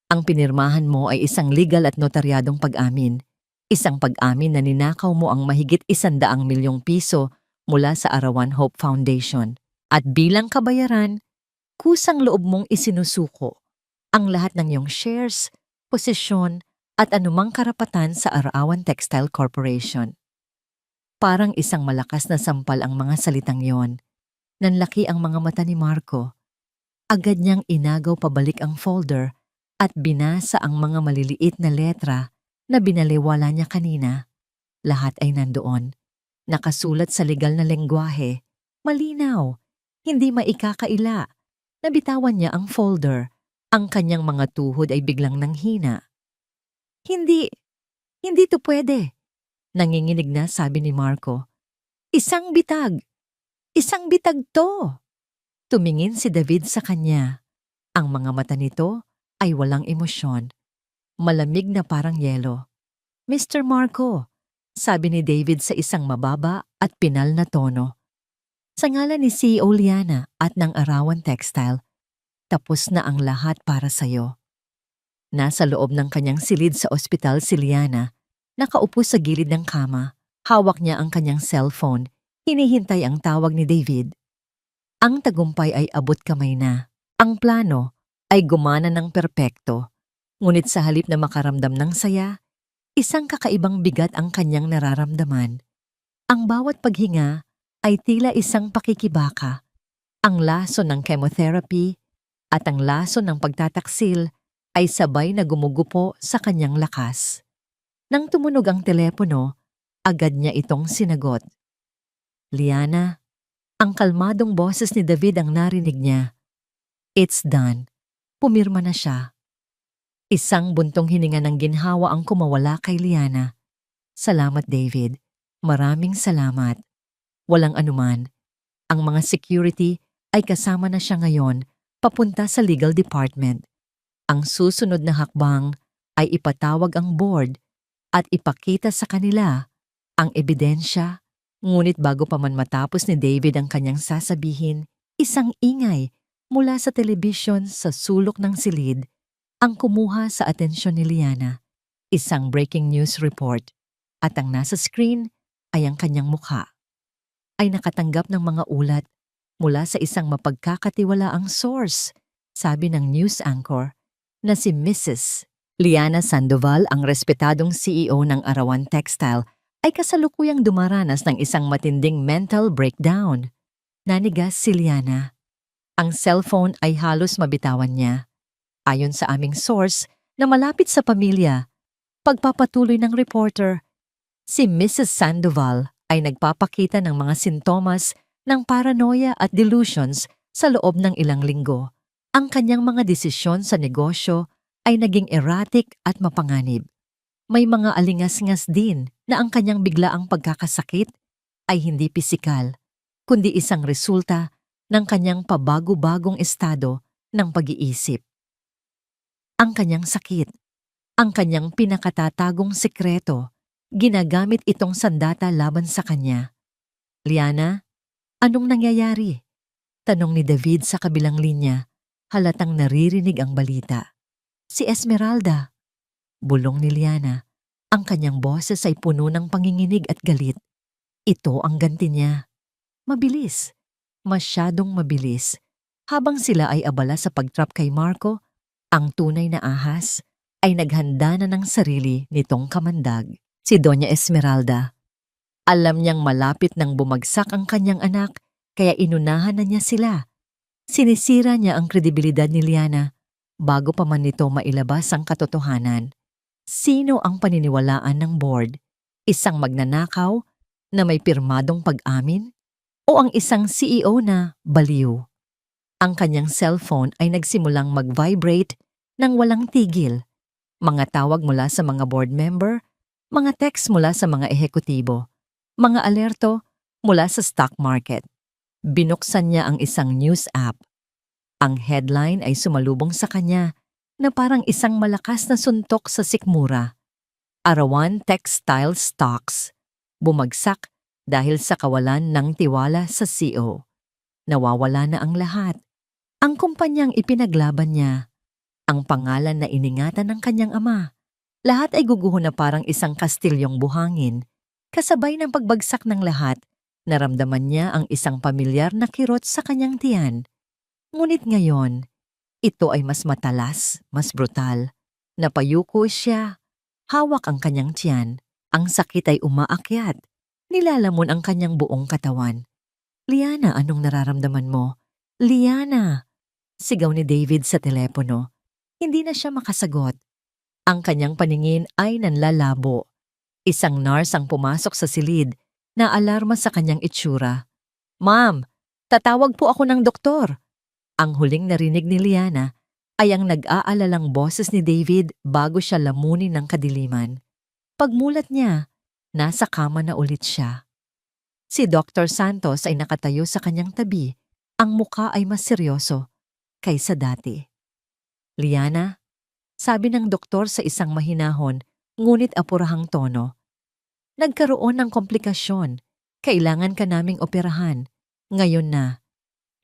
Ang pinirmahan mo ay isang legal at notaryadong pag-amin. Isang pag-amin na ninakaw mo ang mahigit 100 milyong piso mula sa Arawan Hope Foundation. At bilang kabayaran, kusang loob mong isinusuko ang lahat ng iyong shares, posisyon at anumang karapatan sa Arawan Textile Corporation. Parang isang malakas na sampal ang mga salitang yon. Nanlaki ang mga mata ni Marco. Agad niyang inagaw pabalik ang folder at binasa ang mga maliliit na letra na binaliwala niya kanina. Lahat ay nandoon. Nakasulat sa legal na lengguwahe. Malinaw. Hindi maikakaila. Nabitawan niya ang folder. Ang kanyang mga tuhod ay biglang nanghina. Hindi to pwede. Nanginginig na sabi ni Marco. Isang bitag to. Tumingin si David sa kanya. Ang mga mata nito ay walang emosyon. Malamig na parang yelo. Mr. Marco, sabi ni David sa isang mababa at pinal na tono. Sa ngalan ni CEO Liana at ng Arawan Textile, tapos na ang lahat para sa'yo. Nasa loob ng kanyang silid sa ospital si Liana, nakaupo sa gilid ng kama, hawak niya ang kanyang cellphone, hinihintay ang tawag ni David. Ang tagumpay ay abot kamay na. Ang plano ay gumana ng perpekto. Ngunit sa halip na makaramdam ng saya, isang kakaibang bigat ang kanyang nararamdaman. Ang bawat paghinga ay tila isang pakikibaka. Ang laso ng chemotherapy at ang laso ng pagtataksil ay sabay na gumugupo sa kanyang lakas. Nang tumunog ang telepono, agad niya itong sinagot. Liana, ang kalmadong boses ni David ang narinig niya. It's done. Pumirma na siya. Isang buntong hininga ng ginhawa ang kumawala kay Liana. Salamat, David. Maraming salamat. Walang anuman. Ang mga security ay kasama na siya ngayon papunta sa legal department. Ang susunod na hakbang ay ipatawag ang board at ipakita sa kanila ang ebidensya. Ngunit bago pa man matapos ni David ang kanyang sasabihin, isang ingay mula sa telebisyon sa sulok ng silid ang kumuha sa atensyon ni Liana. Isang breaking news report at ang nasa screen ay ang kanyang mukha. Ay nakatanggap ng mga ulat mula sa isang mapagkakatiwalaang source, sabi ng news anchor na si Mrs. Liana Sandoval, ang respetadong CEO ng Arawan Textile, ay kasalukuyang dumaranas ng isang matinding mental breakdown. Nanigas si Liana. Ang cellphone ay halos mabitawan niya. Ayon sa aming source na malapit sa pamilya, pagpapatuloy ng reporter, si Mrs. Sandoval ay nagpapakita ng mga sintomas ng paranoia at delusions sa loob ng ilang linggo. Ang kanyang mga desisyon sa negosyo ay naging erratic at mapanganib. May mga alingas-ngas din na ang kanyang biglaang pagkakasakit ay hindi pisikal, kundi isang resulta ng kanyang pabago-bagong estado ng pag-iisip. Ang kanyang sakit, ang kanyang pinakatatagong sekreto, ginagamit itong sandata laban sa kanya. Liana, anong nangyayari? Tanong ni David sa kabilang linya, halatang naririnig ang balita. Si Esmeralda. Bulong ni Liana. Ang kanyang boses ay puno ng panginginig at galit. Ito ang ganti niya. Mabilis. Masyadong mabilis. Habang sila ay abala sa pagtrap kay Marco, ang tunay na ahas ay naghanda na ng sarili nitong kamandag, si Doña Esmeralda. Alam niyang malapit nang bumagsak ang kanyang anak, kaya inunahan na niya sila. Sinisira niya ang kredibilidad ni Liana bago pa man nito mailabas ang katotohanan. Sino ang paniniwalaan ng board? Isang magnanakaw na may pirmadong pag-amin? O ang isang CEO na baliw? Ang kanyang cellphone ay nagsimulang mag-vibrate nang walang tigil. Mga tawag mula sa mga board member, mga text mula sa mga ehekutibo, mga alerto mula sa stock market. Binuksan niya ang isang news app. Ang headline ay sumalubong sa kanya na parang isang malakas na suntok sa sikmura. Arawan Textile Stocks bumagsak dahil sa kawalan ng tiwala sa CEO. Nawawala na ang lahat. Ang kumpanyang ipinaglaban niya, ang pangalan na iningatan ng kanyang ama, lahat ay guguho na parang isang kastilyong buhangin. Kasabay ng pagbagsak ng lahat, naramdaman niya ang isang pamilyar na kirot sa kanyang tiyan. Ngunit ngayon, ito ay mas matalas, mas brutal. Napayuko siya. Hawak ang kanyang tiyan. Ang sakit ay umaakyat. Nilalamon ang kanyang buong katawan. Liana, anong nararamdaman mo? Liana! Sigaw ni David sa telepono. Hindi na siya makasagot. Ang kanyang paningin ay nanlalabo. Isang nurse ang pumasok sa silid na alarma sa kanyang itsura. Ma'am, tatawag po ako ng doktor. Ang huling narinig ni Liana ay ang nag-aalalang boses ni David bago siya lamunin ng kadiliman. Pagmulat niya, nasa kama na ulit siya. Si Dr. Santos ay nakatayo sa kanyang tabi. Ang muka ay mas seryoso kaysa dati. Liana, sabi ng doktor sa isang mahinahon ngunit apurahang tono. Nagkaroon ng komplikasyon. Kailangan ka naming operahan. Ngayon na.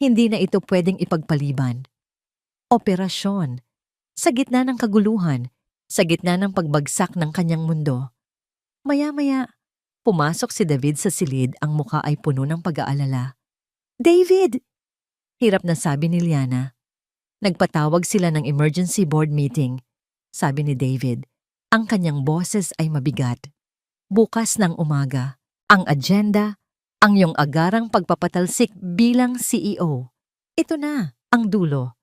Hindi na ito pwedeng ipagpaliban. Operasyon. Sa gitna ng kaguluhan, sa gitna ng pagbagsak ng kanyang mundo. Maya-maya, pumasok si David sa silid, ang muka ay puno ng pag-aalala. David! Hirap na sabi ni Liana. Nagpatawag sila ng emergency board meeting. Sabi ni David, ang kanyang boses ay mabigat. Bukas ng umaga, ang agenda, ang iyong agarang pagpapatalsik bilang CEO. Ito na, ang dulo.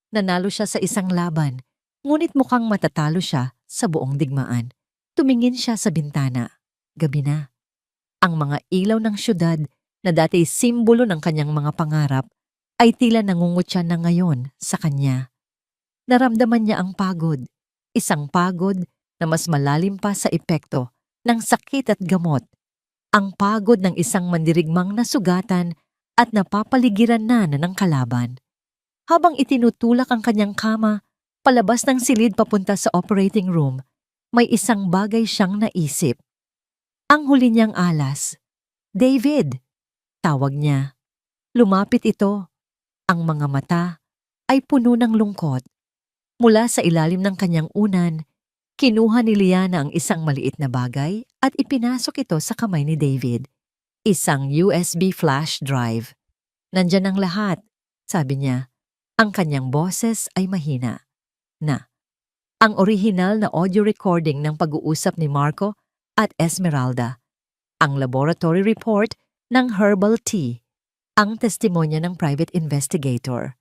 Nanalo siya sa isang laban, ngunit mukhang matatalo siya sa buong digmaan. Tumingin siya sa bintana. Gabi na. Ang mga ilaw ng syudad na dati simbolo ng kanyang mga pangarap ay tila nangungutya na ngayon sa kanya. Naramdaman niya ang pagod, isang pagod na mas malalim pa sa epekto ng sakit at gamot. Ang pagod ng isang mandirigmang nasugatan at napapaligiran na ng kalaban. Habang itinutulak ang kanyang kama, palabas ng silid papunta sa operating room, may isang bagay siyang naisip. Ang huli niyang alas. David! Tawag niya. Lumapit ito. Ang mga mata ay puno ng lungkot. Mula sa ilalim ng kanyang unan, kinuha ni Liana ang isang maliit na bagay at ipinasok ito sa kamay ni David. Isang USB flash drive. Nandyan ang lahat, sabi niya. Ang kanyang boses ay mahina. Ang orihinal na audio recording ng pag-uusap ni Marco at Esmeralda. Ang laboratory report ng herbal tea. Ang testimonya ng private investigator.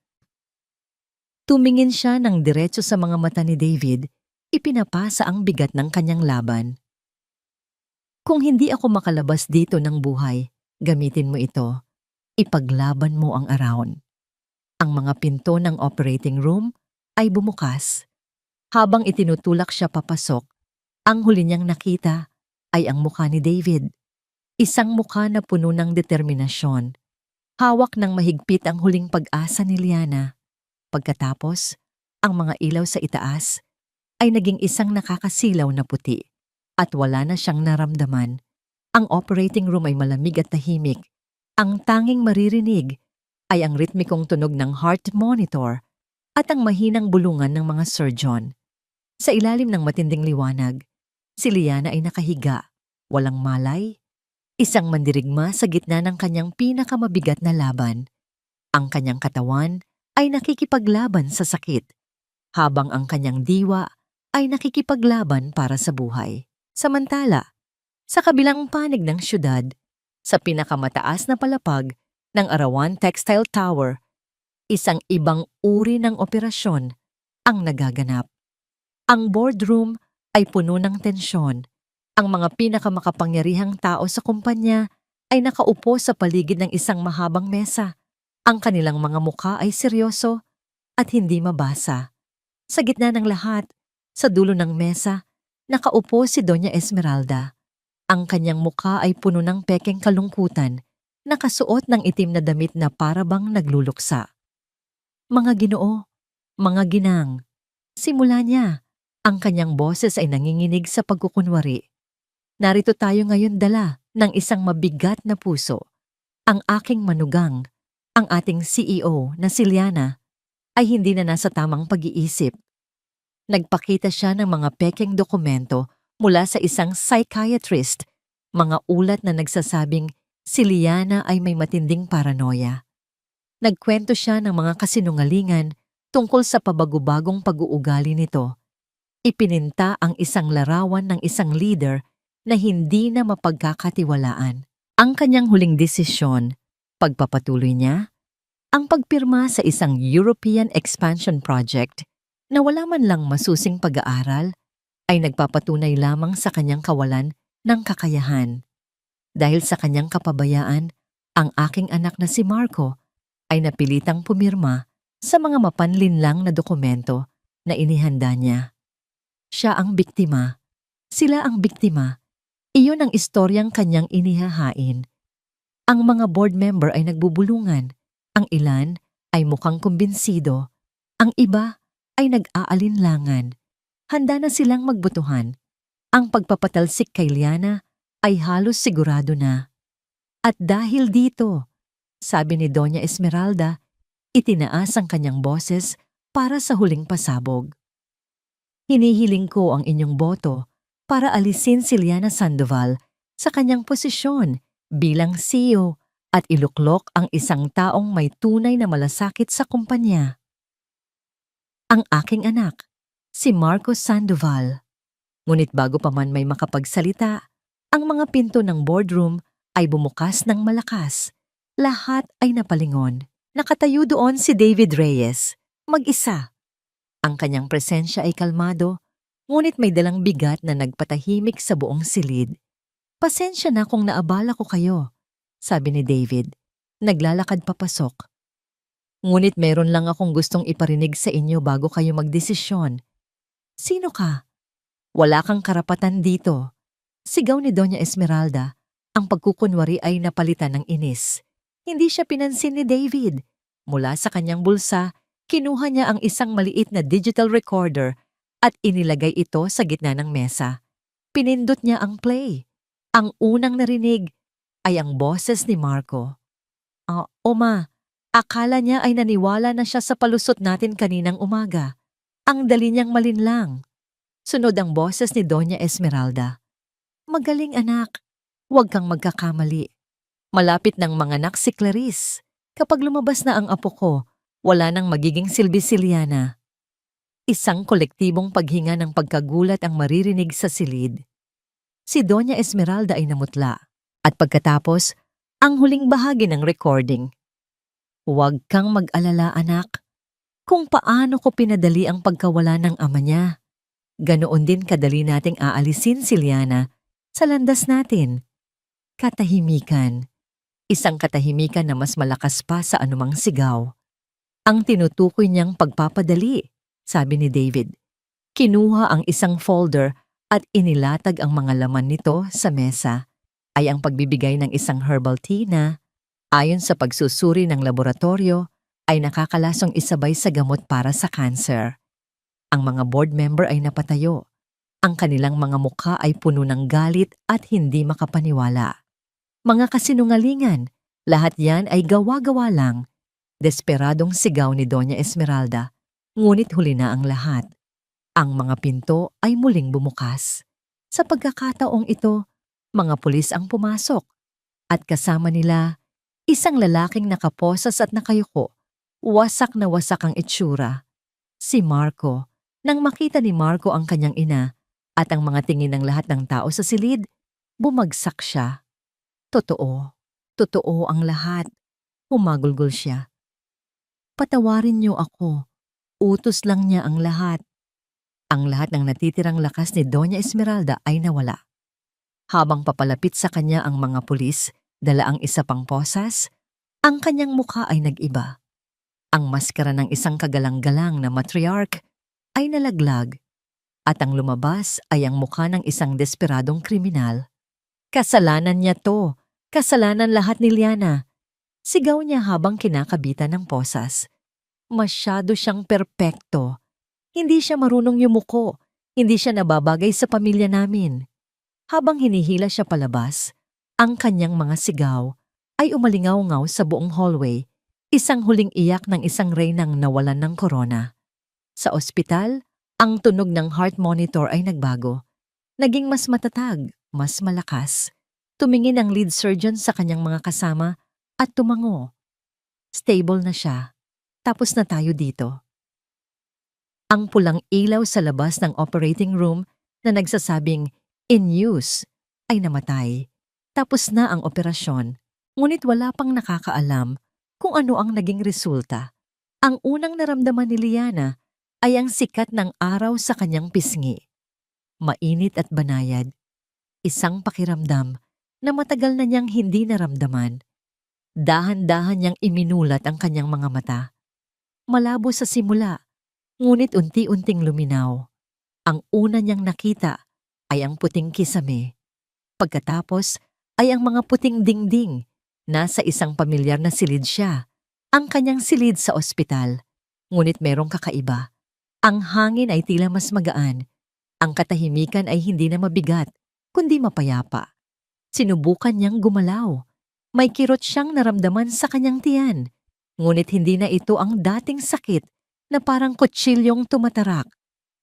Tumingin siya ng diretso sa mga mata ni David, ipinapasa ang bigat ng kanyang laban. Kung hindi ako makalabas dito ng buhay, gamitin mo ito. Ipaglaban mo ang Arawn. Ang mga pinto ng operating room ay bumukas. Habang itinutulak siya papasok, ang huli niyang nakita ay ang mukha ni David. Isang mukha na puno ng determinasyon. Hawak ng mahigpit ang huling pag-asa ni Liana. Pagkatapos, ang mga ilaw sa itaas ay naging isang nakakasilaw na puti at wala na siyang naramdaman. Ang operating room ay malamig at tahimik. Ang tanging maririnig ay ang ritmikong tunog ng heart monitor at ang mahinang bulungan ng mga surgeon. Sa ilalim ng matinding liwanag, si Liana ay nakahiga, walang malay, isang mandirigma sa gitna ng kanyang pinakamabigat na laban. Ang kanyang katawan ay nakikipaglaban sa sakit, habang ang kanyang diwa ay nakikipaglaban para sa buhay. Samantala, sa kabilang panig ng syudad, sa pinakamataas na palapag ng Arawan Textile Tower, isang ibang uri ng operasyon ang nagaganap. Ang boardroom ay puno ng tensyon. Ang mga pinakamakapangyarihang tao sa kumpanya ay nakaupo sa paligid ng isang mahabang mesa. Ang kanilang mga mukha ay seryoso at hindi mabasa. Sa gitna ng lahat, sa dulo ng mesa, nakaupo si Doña Esmeralda. Ang kanyang mukha ay puno ng pekeng kalungkutan, nakasuot ng itim na damit na parabang nagluluksa. Mga Ginoo, mga ginang, simula niya, ang kanyang boses ay nanginginig sa pagkukunwari. Narito tayo ngayon dala ng isang mabigat na puso. Ang aking manugang, ang ating CEO na si Liana, ay hindi na nasa tamang pag-iisip. Nagpakita siya ng mga pekeng dokumento mula sa isang psychiatrist, mga ulat na nagsasabing si Liana ay may matinding paranoia. Nagkwento siya ng mga kasinungalingan tungkol sa pabagubagong pag-uugali nito. Ipininta ang isang larawan ng isang leader na hindi na mapagkakatiwalaan. Ang kanyang huling desisyon, pagpapatuloy niya, ang pagpirma sa isang European Expansion Project na wala man lang masusing pag-aaral, ay nagpapatunay lamang sa kanyang kawalan ng kakayahan. Dahil sa kanyang kapabayaan, ang aking anak na si Marco ay napilitang pumirma sa mga mapanlinlang na dokumento na inihanda niya. Siya ang biktima. Sila ang biktima. Iyon ang istoryang kanyang inihahain. Ang mga board member ay nagbubulungan. Ang ilan ay mukhang kumbinsido. Ang iba ay nag-aalinlangan. Handa na silang magbutuhan. Ang pagpapatalsik kay Liana ay halos sigurado na. At dahil dito, sabi ni Doña Esmeralda, itinaas ang kanyang boses para sa huling pasabog. Hinihiling ko ang inyong boto para alisin si Liana Sandoval sa kanyang posisyon bilang CEO at iluklok ang isang taong may tunay na malasakit sa kumpanya. Ang aking anak, si Marco Sandoval. Ngunit bago pa man may makapagsalita, ang mga pinto ng boardroom ay bumukas ng malakas. Lahat ay napalingon. Nakatayo doon si David Reyes, mag-isa. Ang kanyang presensya ay kalmado, ngunit may dalang bigat na nagpatahimik sa buong silid. Pasensya na kung naabala ko kayo, sabi ni David. Naglalakad papasok. Ngunit meron lang akong gustong iparinig sa inyo bago kayo magdesisyon. Sino ka? Wala kang karapatan dito. Sigaw ni Doña Esmeralda. Ang pagkukunwari ay napalitan ng inis. Hindi siya pinansin ni David. Mula sa kanyang bulsa, kinuha niya ang isang maliit na digital recorder at inilagay ito sa gitna ng mesa. Pinindot niya ang play. Ang unang narinig ay ang boses ni Marco. Oma, akala niya ay naniwala na siya sa palusot natin kaninang umaga. Ang dali niyang malinlang. Sunod ang boses ni Doña Esmeralda. Magaling anak, huwag kang magkakamali. Malapit ng manganak si Clarice. Kapag lumabas na ang apo ko, wala nang magiging silbi si Liana. Isang kolektibong paghinga ng pagkagulat ang maririnig sa silid. Si Doña Esmeralda ay namutla. At pagkatapos, ang huling bahagi ng recording. Huwag kang mag-alala anak. Kung paano ko pinadali ang pagkawala ng ama niya, ganoon din kadali nating aalisin si Liana sa landas natin. Katahimikan. Isang katahimikan na mas malakas pa sa anumang sigaw. Ang tinutukoy niyang pagpapadali, sabi ni David. Kinuha ang isang folder at inilatag ang mga laman nito sa mesa. Ay ang pagbibigay ng isang herbal tea na, ayon sa pagsusuri ng laboratorio, ay nakakalasong isabay sa gamot para sa cancer. Ang mga board member ay napatayo. Ang kanilang mga mukha ay puno ng galit at hindi makapaniwala. Mga kasinungalingan, lahat yan ay gawa-gawa lang. Desperadong sigaw ni Doña Esmeralda, ngunit huli na ang lahat. Ang mga pinto ay muling bumukas. Sa pagkakataong ito, mga pulis ang pumasok at kasama nila isang lalaking nakaposas at nakayuko, Wasak na wasak ang itsura. Si Marco, nang makita ni Marco ang kanyang ina at ang mga tingin ng lahat ng tao sa silid, bumagsak siya. Totoo, totoo ang lahat. Humagulgol siya. Patawarin niyo ako. Utos lang niya ang lahat. Ang lahat ng natitirang lakas ni Doña Esmeralda ay nawala. Habang papalapit sa kanya ang mga pulis, dala ang isa pang posas, ang kanyang mukha ay nag-iba. Ang maskara ng isang kagalang-galang na matriarch ay nalaglag at ang lumabas ay ang mukha ng isang desperadong kriminal. Kasalanan niya to. Kasalanan lahat ni Liana. Sigaw niya habang kinakabitan ng posas. Masyado siyang perpekto. Hindi siya marunong yumuko. Hindi siya nababagay sa pamilya namin. Habang hinihila siya palabas, ang kanyang mga sigaw ay umalingaw-ngaw sa buong hallway, isang huling iyak ng isang reynang nawalan ng korona. Sa ospital, ang tunog ng heart monitor ay nagbago. Naging mas matatag, mas malakas. Tumingin ang lead surgeon sa kanyang mga kasama at tumango. Stable na siya. Tapos na tayo dito. Ang pulang ilaw sa labas ng operating room na nagsasabing in use ay namatay. Tapos na ang operasyon, ngunit wala pang nakakaalam kung ano ang naging resulta. Ang unang naramdaman ni Liana ay ang sikat ng araw sa kanyang pisngi. Mainit at banayad. Isang pakiramdam na matagal na niyang hindi naramdaman. Dahan-dahan niyang iminulat ang kanyang mga mata. Malabo sa simula, ngunit unti-unting luminaw. Ang una niyang nakita ay ang puting kisame. Pagkatapos ay ang mga puting dingding. Nasa isang pamilyar na silid siya. Ang kanyang silid sa ospital. Ngunit merong kakaiba. Ang hangin ay tila mas magaan. Ang katahimikan ay hindi na mabigat, kundi mapayapa. Sinubukan niyang gumalaw. May kirot siyang naramdaman sa kanyang tiyan. Ngunit hindi na ito ang dating sakit na parang kutsilyong tumatarak.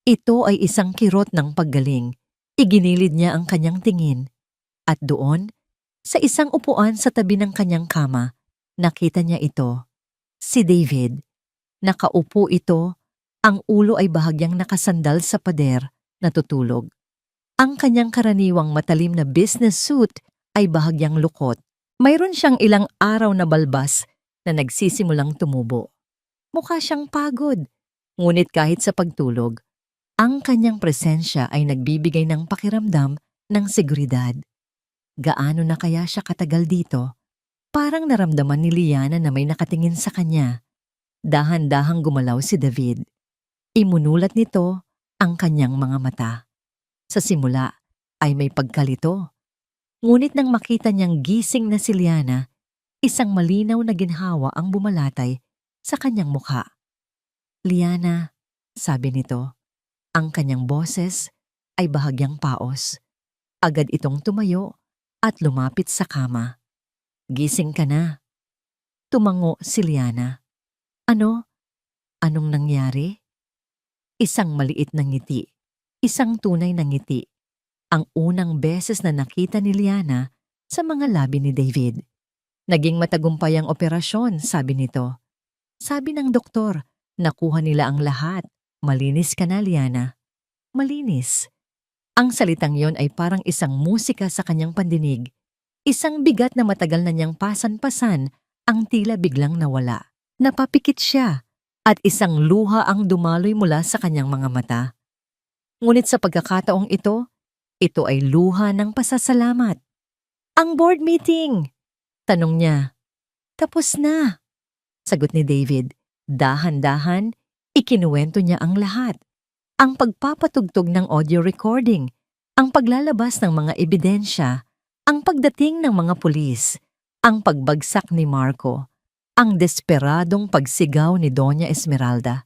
Ito ay isang kirot ng paggaling. Iginilid niya ang kanyang tingin. At doon, sa isang upuan sa tabi ng kanyang kama, nakita niya ito. Si David. Nakaupo ito, ang ulo ay bahagyang nakasandal sa pader, natutulog. Ang kanyang karaniwang matalim na business suit ay bahagyang lukot. Mayroon siyang ilang araw na balbas na nagsisimulang tumubo. Mukha siyang pagod, ngunit kahit sa pagtulog, ang kanyang presensya ay nagbibigay ng pakiramdam ng seguridad. Gaano na kaya siya katagal dito? Parang naramdaman ni Liana na may nakatingin sa kanya. Dahan-dahang gumalaw si David. Imunulat nito ang kanyang mga mata. Sa simula ay may pagkalito. Ngunit nang makita niyang gising na si Liana, isang malinaw na ginhawa ang bumalatay sa kanyang mukha. Liana, sabi nito, ang kanyang boses ay bahagyang paos. Agad itong tumayo at lumapit sa kama. Gising ka na. Tumango si Liana. Ano? Anong nangyari? Isang maliit na ngiti. Isang tunay na ngiti. Ang unang beses na nakita ni Liana sa mga labi ni David. Naging matagumpay ang operasyon, sabi nito. Sabi ng doktor, nakuha nila ang lahat. Malinis ka na, Liana. Malinis. Ang salitang yon ay parang isang musika sa kanyang pandinig. Isang bigat na matagal na niyang pasan-pasan ang tila biglang nawala. Napapikit siya at isang luha ang dumaloy mula sa kanyang mga mata. Ngunit sa pagkakataong ito ay luha ng pasasalamat. Ang board meeting! Tanong niya. Tapos na. Sagot ni David. Dahan-dahan, ikinuwento niya ang lahat. Ang pagpapatugtog ng audio recording, ang paglalabas ng mga ebidensya, ang pagdating ng mga pulis, ang pagbagsak ni Marco, ang desperadong pagsigaw ni Doña Esmeralda.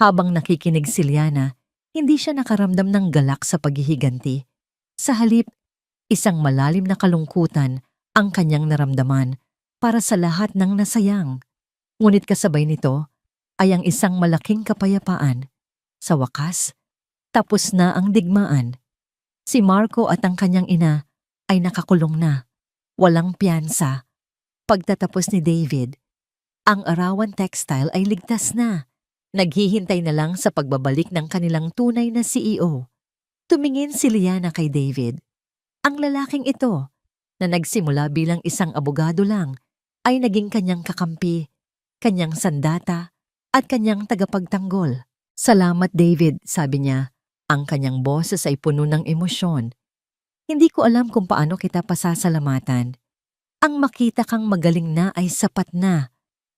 Habang nakikinig si Liana, hindi siya nakaramdam ng galak sa paghihiganti. Sa halip, isang malalim na kalungkutan ang kanyang naramdaman para sa lahat ng nasayang. Ngunit kasabay nito ay ang isang malaking kapayapaan. Sa wakas, tapos na ang digmaan. Si Marco at ang kanyang ina ay nakakulong na, walang piyansa. Pagtatapos ni David, Ang Arawan Textile ay ligtas na. Naghihintay na lang sa pagbabalik ng kanilang tunay na CEO. Tumingin si Liana kay David. Ang lalaking ito, na nagsimula bilang isang abogado lang, ay naging kanyang kakampi, kanyang sandata, at kanyang tagapagtanggol. Salamat David, sabi niya. Ang kanyang boses ay puno ng emosyon. Hindi ko alam kung paano kita pasasalamatan. Ang makita kang magaling na ay sapat na.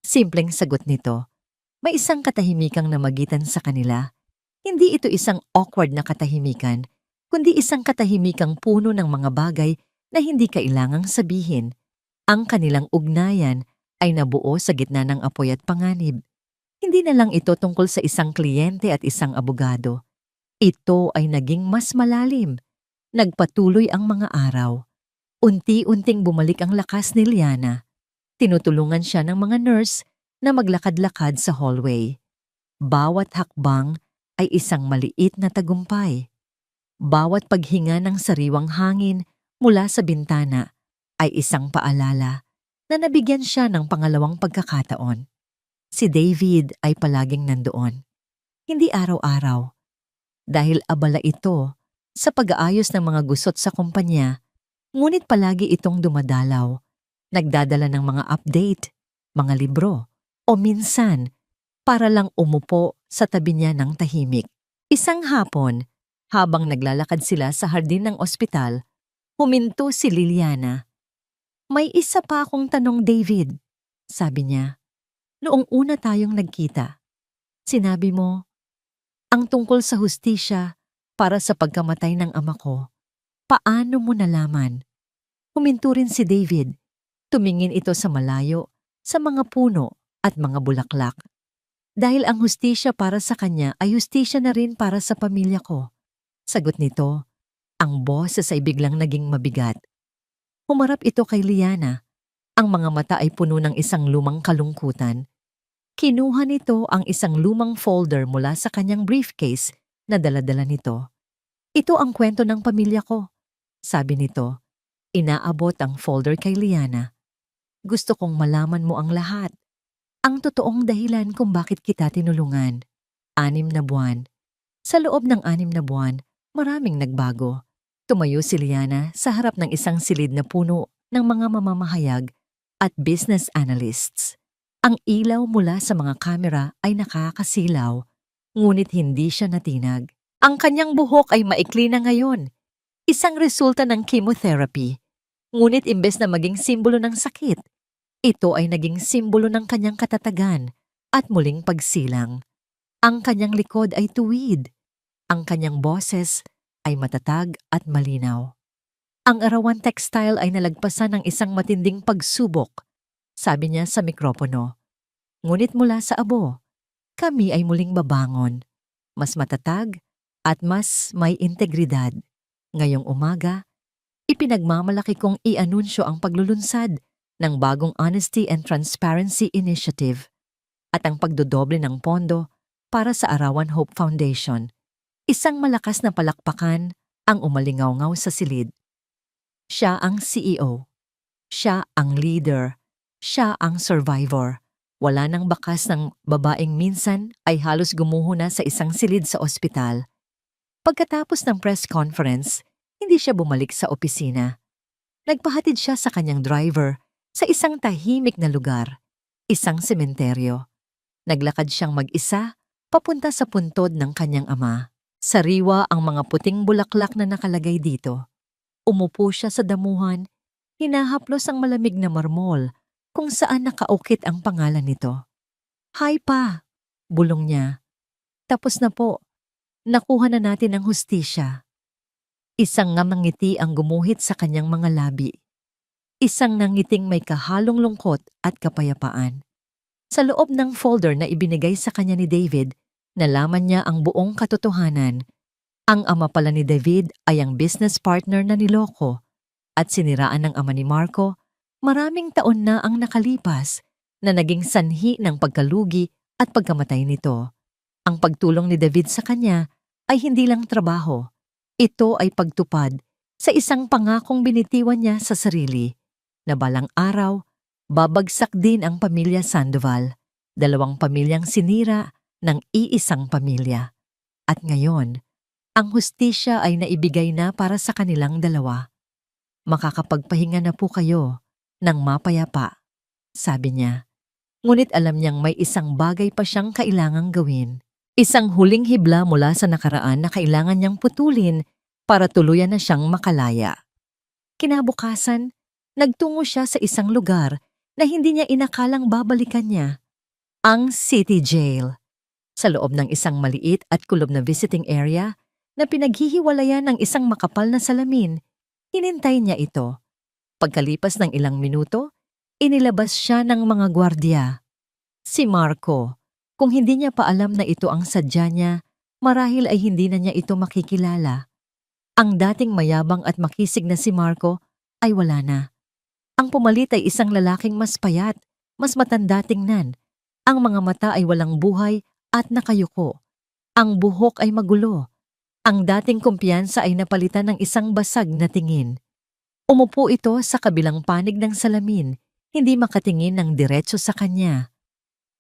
Simpleng sagot nito. May isang katahimikang namagitan sa kanila. Hindi ito isang awkward na katahimikan, kundi isang katahimikang puno ng mga bagay na hindi kailangang sabihin. Ang kanilang ugnayan ay nabuo sa gitna ng apoy at panganib. Hindi na lang ito tungkol sa isang kliyente at isang abogado. Ito ay naging mas malalim. Nagpatuloy ang mga araw. Unti-unting bumalik ang lakas ni Liana. Tinutulungan siya ng mga nurse na maglakad-lakad sa hallway. Bawat hakbang ay isang maliit na tagumpay. Bawat paghinga ng sariwang hangin mula sa bintana ay isang paalala na nabigyan siya ng pangalawang pagkakataon. Si David ay palaging nandoon. Hindi araw-araw. Dahil abala ito sa pag-aayos ng mga gusot sa kumpanya, ngunit palagi itong dumadalaw. Nagdadala ng mga update, mga libro, o minsan para lang umupo sa tabi niya ng tahimik. Isang hapon, habang naglalakad sila sa hardin ng ospital, huminto si Liliana. May isa pa akong tanong, David, sabi niya. Noong una tayong nagkita, sinabi mo, ang tungkol sa hustisya para sa pagkamatay ng ama ko. Paano mo nalaman? Huminto rin si David. Tumingin ito sa malayo, sa mga puno at mga bulaklak. Dahil ang hustisya para sa kanya ay hustisya na rin para sa pamilya ko. Sagot nito, ang boses ay biglang naging mabigat. Humarap ito kay Liana. Ang mga mata ay puno ng isang lumang kalungkutan. Kinuha nito ang isang lumang folder mula sa kanyang briefcase na dala-dala nito. Ito ang kwento ng pamilya ko, sabi nito. Inaabot ang folder kay Liana. Gusto kong malaman mo ang lahat. Ang totoong dahilan kung bakit kita tinulungan. 6 na buwan. Sa loob ng 6 na buwan, maraming nagbago. Tumayo si Liana sa harap ng isang silid na puno ng mga mamamahayag at business analysts. Ang ilaw mula sa mga kamera ay nakakasilaw, ngunit hindi siya natinag. Ang kanyang buhok ay maikli na ngayon. Isang resulta ng chemotherapy. Ngunit imbes na maging simbolo ng sakit, ito ay naging simbolo ng kanyang katatagan at muling pagsilang. Ang kanyang likod ay tuwid. Ang kanyang boses ay matatag at malinaw. Ang Arawan Textile ay nalagpasan ng isang matinding pagsubok, sabi niya sa mikropono. Ngunit mula sa abo, kami ay muling babangon, mas matatag at mas may integridad. Ngayong umaga, ipinagmamalaki kong i-anunsyo ang paglulunsad ng bagong Honesty and Transparency Initiative at ang pagdodoble ng pondo para sa Arawan Hope Foundation. Isang malakas na palakpakan ang umalingaw-ngaw sa silid. Siya ang CEO. Siya ang leader. Siya ang survivor. Wala nang bakas ng babaeng minsan ay halos gumuho na sa isang silid sa ospital. Pagkatapos ng press conference, hindi siya bumalik sa opisina. Nagpahatid siya sa kanyang driver sa isang tahimik na lugar, isang sementeryo. Naglakad siyang mag-isa papunta sa puntod ng kanyang ama. Sariwa ang mga puting bulaklak na nakalagay dito. Umupo siya sa damuhan, hinahaplos ang malamig na marmol kung saan nakaukit ang pangalan nito. Hi pa, bulong niya. Tapos na po, nakuha na natin ang hustisya. Isang ngiti ang gumuhit sa kanyang mga labi. Isang nangiting may kahalong lungkot at kapayapaan. Sa loob ng folder na ibinigay sa kanya ni David, nalaman niya ang buong katotohanan. Ang ama pala ni David ay ang business partner na niloko at siniraan ng ama ni Marco. Maraming taon na ang nakalipas na naging sanhi ng pagkalugi at pagkamatay nito. Ang pagtulong ni David sa kanya ay hindi lang trabaho. Ito ay pagtupad sa isang pangakong binitiwan niya sa sarili na balang araw Babagsak din ang pamilya Sandoval, dalawang pamilyang sinira ng iisang pamilya. At ngayon, ang hustisya ay naibigay na para sa kanilang dalawa. Makakapagpahinga na po kayo ng mapayapa, sabi niya. Ngunit alam niyang may isang bagay pa siyang kailangang gawin. Isang huling hibla mula sa nakaraan na kailangan niyang putulin para tuluyan na siyang makalaya. Kinabukasan, nagtungo siya sa isang lugar na hindi niya inakalang babalikan niya, ang City Jail. Sa loob ng isang maliit at kulob na visiting area na pinaghihiwalayan ng isang makapal na salamin, hinintay niya ito. Pagkalipas ng ilang minuto, inilabas siya ng mga gwardya. Si Marco, kung hindi niya pa alam na ito ang sadya niya, marahil ay hindi na niya ito makikilala. Ang dating mayabang at makisig na si Marco ay wala na. Ang pumalit ay isang lalaking mas payat, mas matanda tingnan. Ang mga mata ay walang buhay at nakayuko. Ang buhok ay magulo. Ang dating kumpiyansa ay napalitan ng isang basag na tingin. Umupo ito sa kabilang panig ng salamin, hindi makatingin ng diretso sa kanya.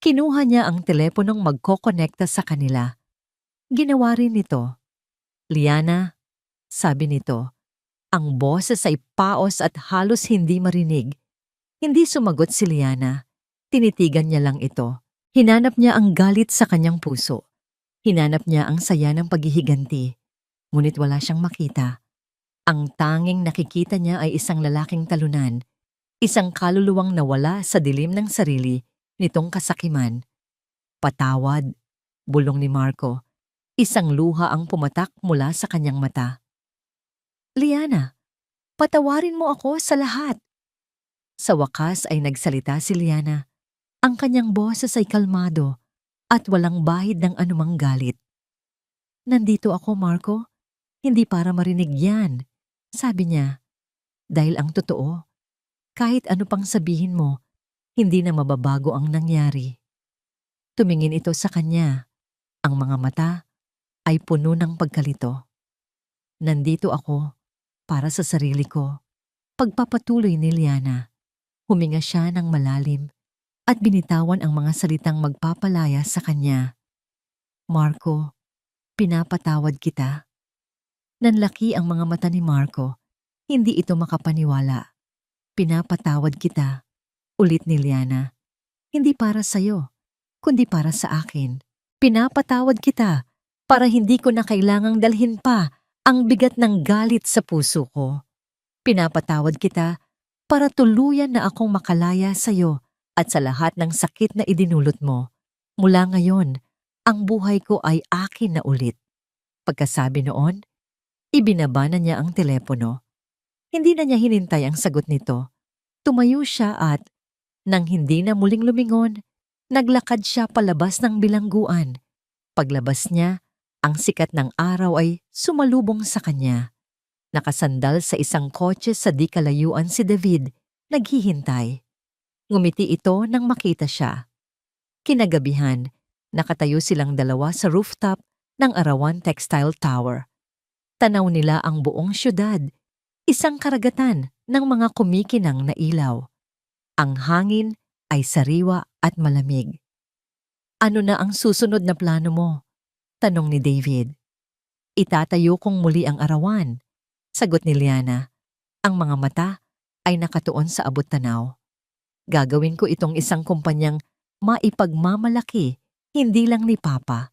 Kinuha niya ang teleponong magkokonekta sa kanila. Ginawa rin nito. Liana, sabi nito. Ang boses ay paos at halos hindi marinig. Hindi sumagot si Liana. Tinitigan niya lang ito. Hinanap niya ang galit sa kanyang puso. Hinanap niya ang saya ng paghihiganti. Ngunit wala siyang makita. Ang tanging nakikita niya ay isang lalaking talunan. Isang kaluluwang nawala sa dilim ng sarili nitong kasakiman. Patawad, bulong ni Marco. Isang luha ang pumatak mula sa kanyang mata. Liana, patawarin mo ako sa lahat. Sa wakas ay nagsalita si Liana. Ang kanyang boses ay kalmado at walang bahid ng anumang galit. Nandito ako, Marco. Hindi para marinig yan, sabi niya. Dahil ang totoo, kahit ano pang sabihin mo, hindi na mababago ang nangyari. Tumingin ito sa kanya. Ang mga mata ay puno ng pagkalito. Nandito ako para sa sarili ko. Pagpapatuloy ni Liana. Huminga siya ng malalim at binitawan ang mga salitang magpapalaya sa kanya. Marco, pinapatawad kita. Nanlaki ang mga mata ni Marco. Hindi ito makapaniwala. Pinapatawad kita. Ulit ni Liana. Hindi para sa'yo, kundi para sa akin. Pinapatawad kita para hindi ko na kailangang dalhin pa ang bigat ng galit sa puso ko. Pinapatawad kita para tuluyan na akong makalaya sa'yo at sa lahat ng sakit na idinulot mo. Mula ngayon, ang buhay ko ay akin na ulit. Pagkasabi noon, ibinaba na niya ang telepono. Hindi na niya hinintay ang sagot nito. Tumayo siya at, nang hindi na muling lumingon, naglakad siya palabas ng bilangguan. Paglabas niya, ang sikat ng araw ay sumalubong sa kanya. Nakasandal sa isang kotse sa di kalayuan si David, naghihintay. Ngumiti ito nang makita siya. Kinagabihan, nakatayo silang dalawa sa rooftop ng Arawan Textile Tower. Tanaw nila ang buong syudad, isang karagatan ng mga kumikinang na ilaw. Ang hangin ay sariwa at malamig. Ano na ang susunod na plano mo? Tanong ni David. Itatayo kong muli ang arawan, sagot ni Liana. Ang mga mata ay nakatuon sa abot tanaw. Gagawin ko itong isang kumpanyang maipagmamalaki, hindi lang ni Papa,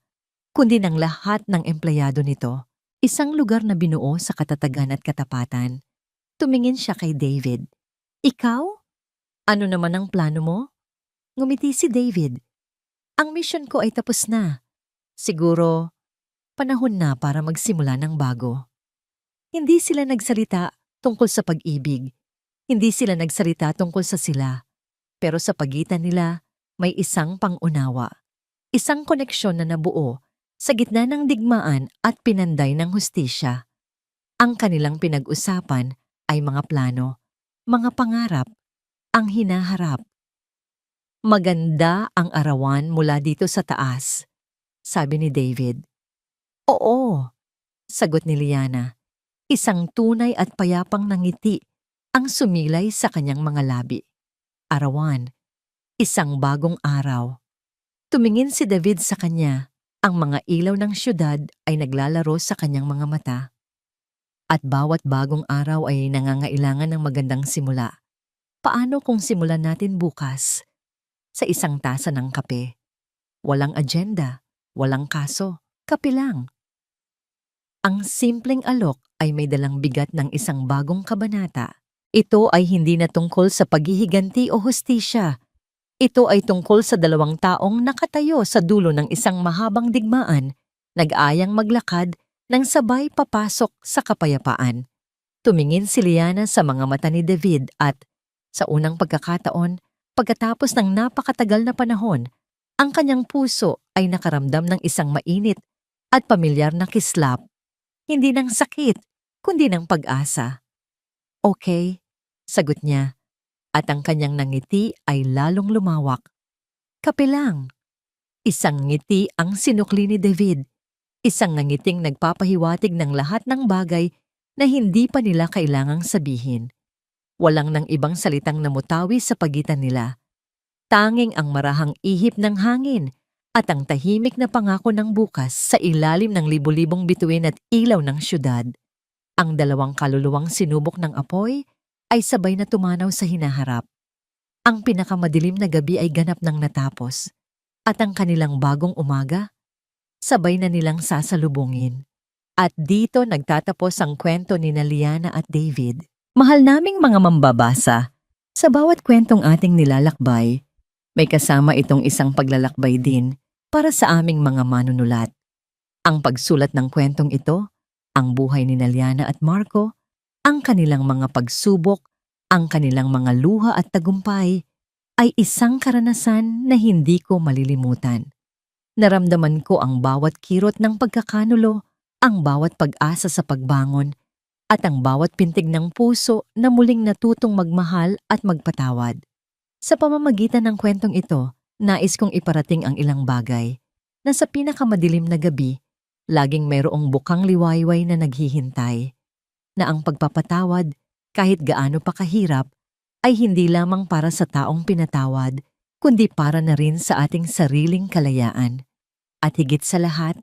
kundi ng lahat ng empleyado nito. Isang lugar na binuo sa katatagan at katapatan. Tumingin siya kay David. Ikaw? Ano naman ang plano mo? Ngumiti si David. Ang misyon ko ay tapos na. Siguro, panahon na para magsimula ng bago. Hindi sila nagsalita tungkol sa pag-ibig. Hindi sila nagsalita tungkol sa sila. Pero sa pagitan nila, may isang pangunawa. Isang koneksyon na nabuo sa gitna ng digmaan at pinanday ng hustisya. Ang kanilang pinag-usapan ay mga plano, mga pangarap, ang hinaharap. Maganda ang arawan mula dito sa taas, sabi ni David. Oo, sagot ni Liana. Isang tunay at payapang nangiti ang sumilay sa kanyang mga labi. arawan, isang bagong araw. Tumingin si David sa kanya. Ang mga ilaw ng syudad ay naglalaro sa kanyang mga mata. At bawat bagong araw ay nangangailangan ng magandang simula. Paano kung simulan natin bukas sa isang tasa ng kape? Walang agenda, walang kaso, kape lang. Ang simpleng alok ay may dalang bigat ng isang bagong kabanata. Ito ay hindi na tungkol sa paghihiganti o hustisya. Ito ay tungkol sa dalawang taong nakatayo sa dulo ng isang mahabang digmaan, nag-ayang maglakad nang sabay papasok sa kapayapaan. Tumingin si Liana sa mga mata ni David at, sa unang pagkakataon, pagkatapos ng napakatagal na panahon, ang kanyang puso ay nakaramdam ng isang mainit at pamilyar na kislap. Hindi ng sakit, kundi ng pag-asa. Okay, sagot niya, at ang kanyang nangiti ay lalong lumawak. Kape lang. Isang ngiti ang sinukli ni David. Isang nangiting nagpapahiwatig ng lahat ng bagay na hindi pa nila kailangang sabihin. Walang nang ibang salitang namutawi sa pagitan nila. Tanging ang marahang ihip ng hangin at ang tahimik na pangako ng bukas sa ilalim ng libu-libong bituin at ilaw ng syudad. Ang dalawang kaluluwang sinubok ng apoy ay sabay na tumanaw sa hinaharap. Ang pinakamadilim na gabi ay ganap nang natapos, at ang kanilang bagong umaga, sabay na nilang sasalubungin. At dito nagtatapos ang kwento ni Liana at David. Mahal naming mga mambabasa, sa bawat kwentong ating nilalakbay, may kasama itong isang paglalakbay din para sa aming mga manunulat. Ang pagsulat ng kwentong ito, ang buhay ni Liana at Marco, ang kanilang mga pagsubok, ang kanilang mga luha at tagumpay, ay isang karanasan na hindi ko malilimutan. Naramdaman ko ang bawat kirot ng pagkakanulo, ang bawat pag-asa sa pagbangon, at ang bawat pintig ng puso na muling natutong magmahal at magpatawad. Sa pamamagitan ng kwentong ito, nais kong iparating ang ilang bagay na sa pinakamadilim na gabi, laging mayroong bukang liwayway na naghihintay, na ang pagpapatawad, kahit gaano pa kahirap, ay hindi lamang para sa taong pinatawad, kundi para na rin sa ating sariling kalayaan. At higit sa lahat,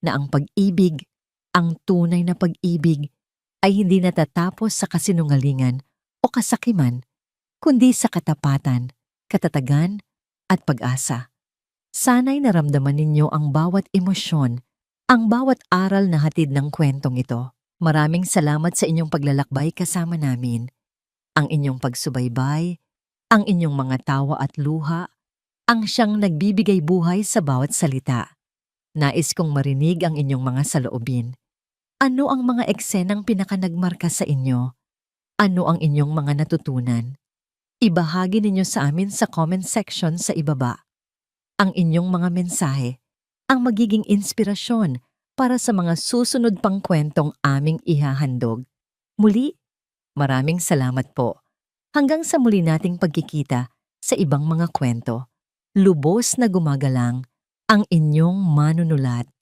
na ang pag-ibig, ang tunay na pag-ibig, ay hindi natatapos sa kasinungalingan o kasakiman, kundi sa katapatan, katatagan, at pag-asa. Sana'y naramdaman ninyo ang bawat emosyon, ang bawat aral na hatid ng kwentong ito. Maraming salamat sa inyong paglalakbay kasama namin. Ang inyong pagsubaybay, ang inyong mga tawa at luha, ang siyang nagbibigay buhay sa bawat salita. Nais kong marinig ang inyong mga saloobin. Ano ang mga eksenang pinakanagmarka sa inyo? Ano ang inyong mga natutunan? Ibahagi ninyo sa amin sa comment section sa ibaba. Ang inyong mga mensahe, ang magiging inspirasyon para sa mga susunod pang kwentong aming ihahandog. Muli, maraming salamat po. Hanggang sa muli nating pagkikita sa ibang mga kwento. Lubos na gumagalang ang inyong manunulat.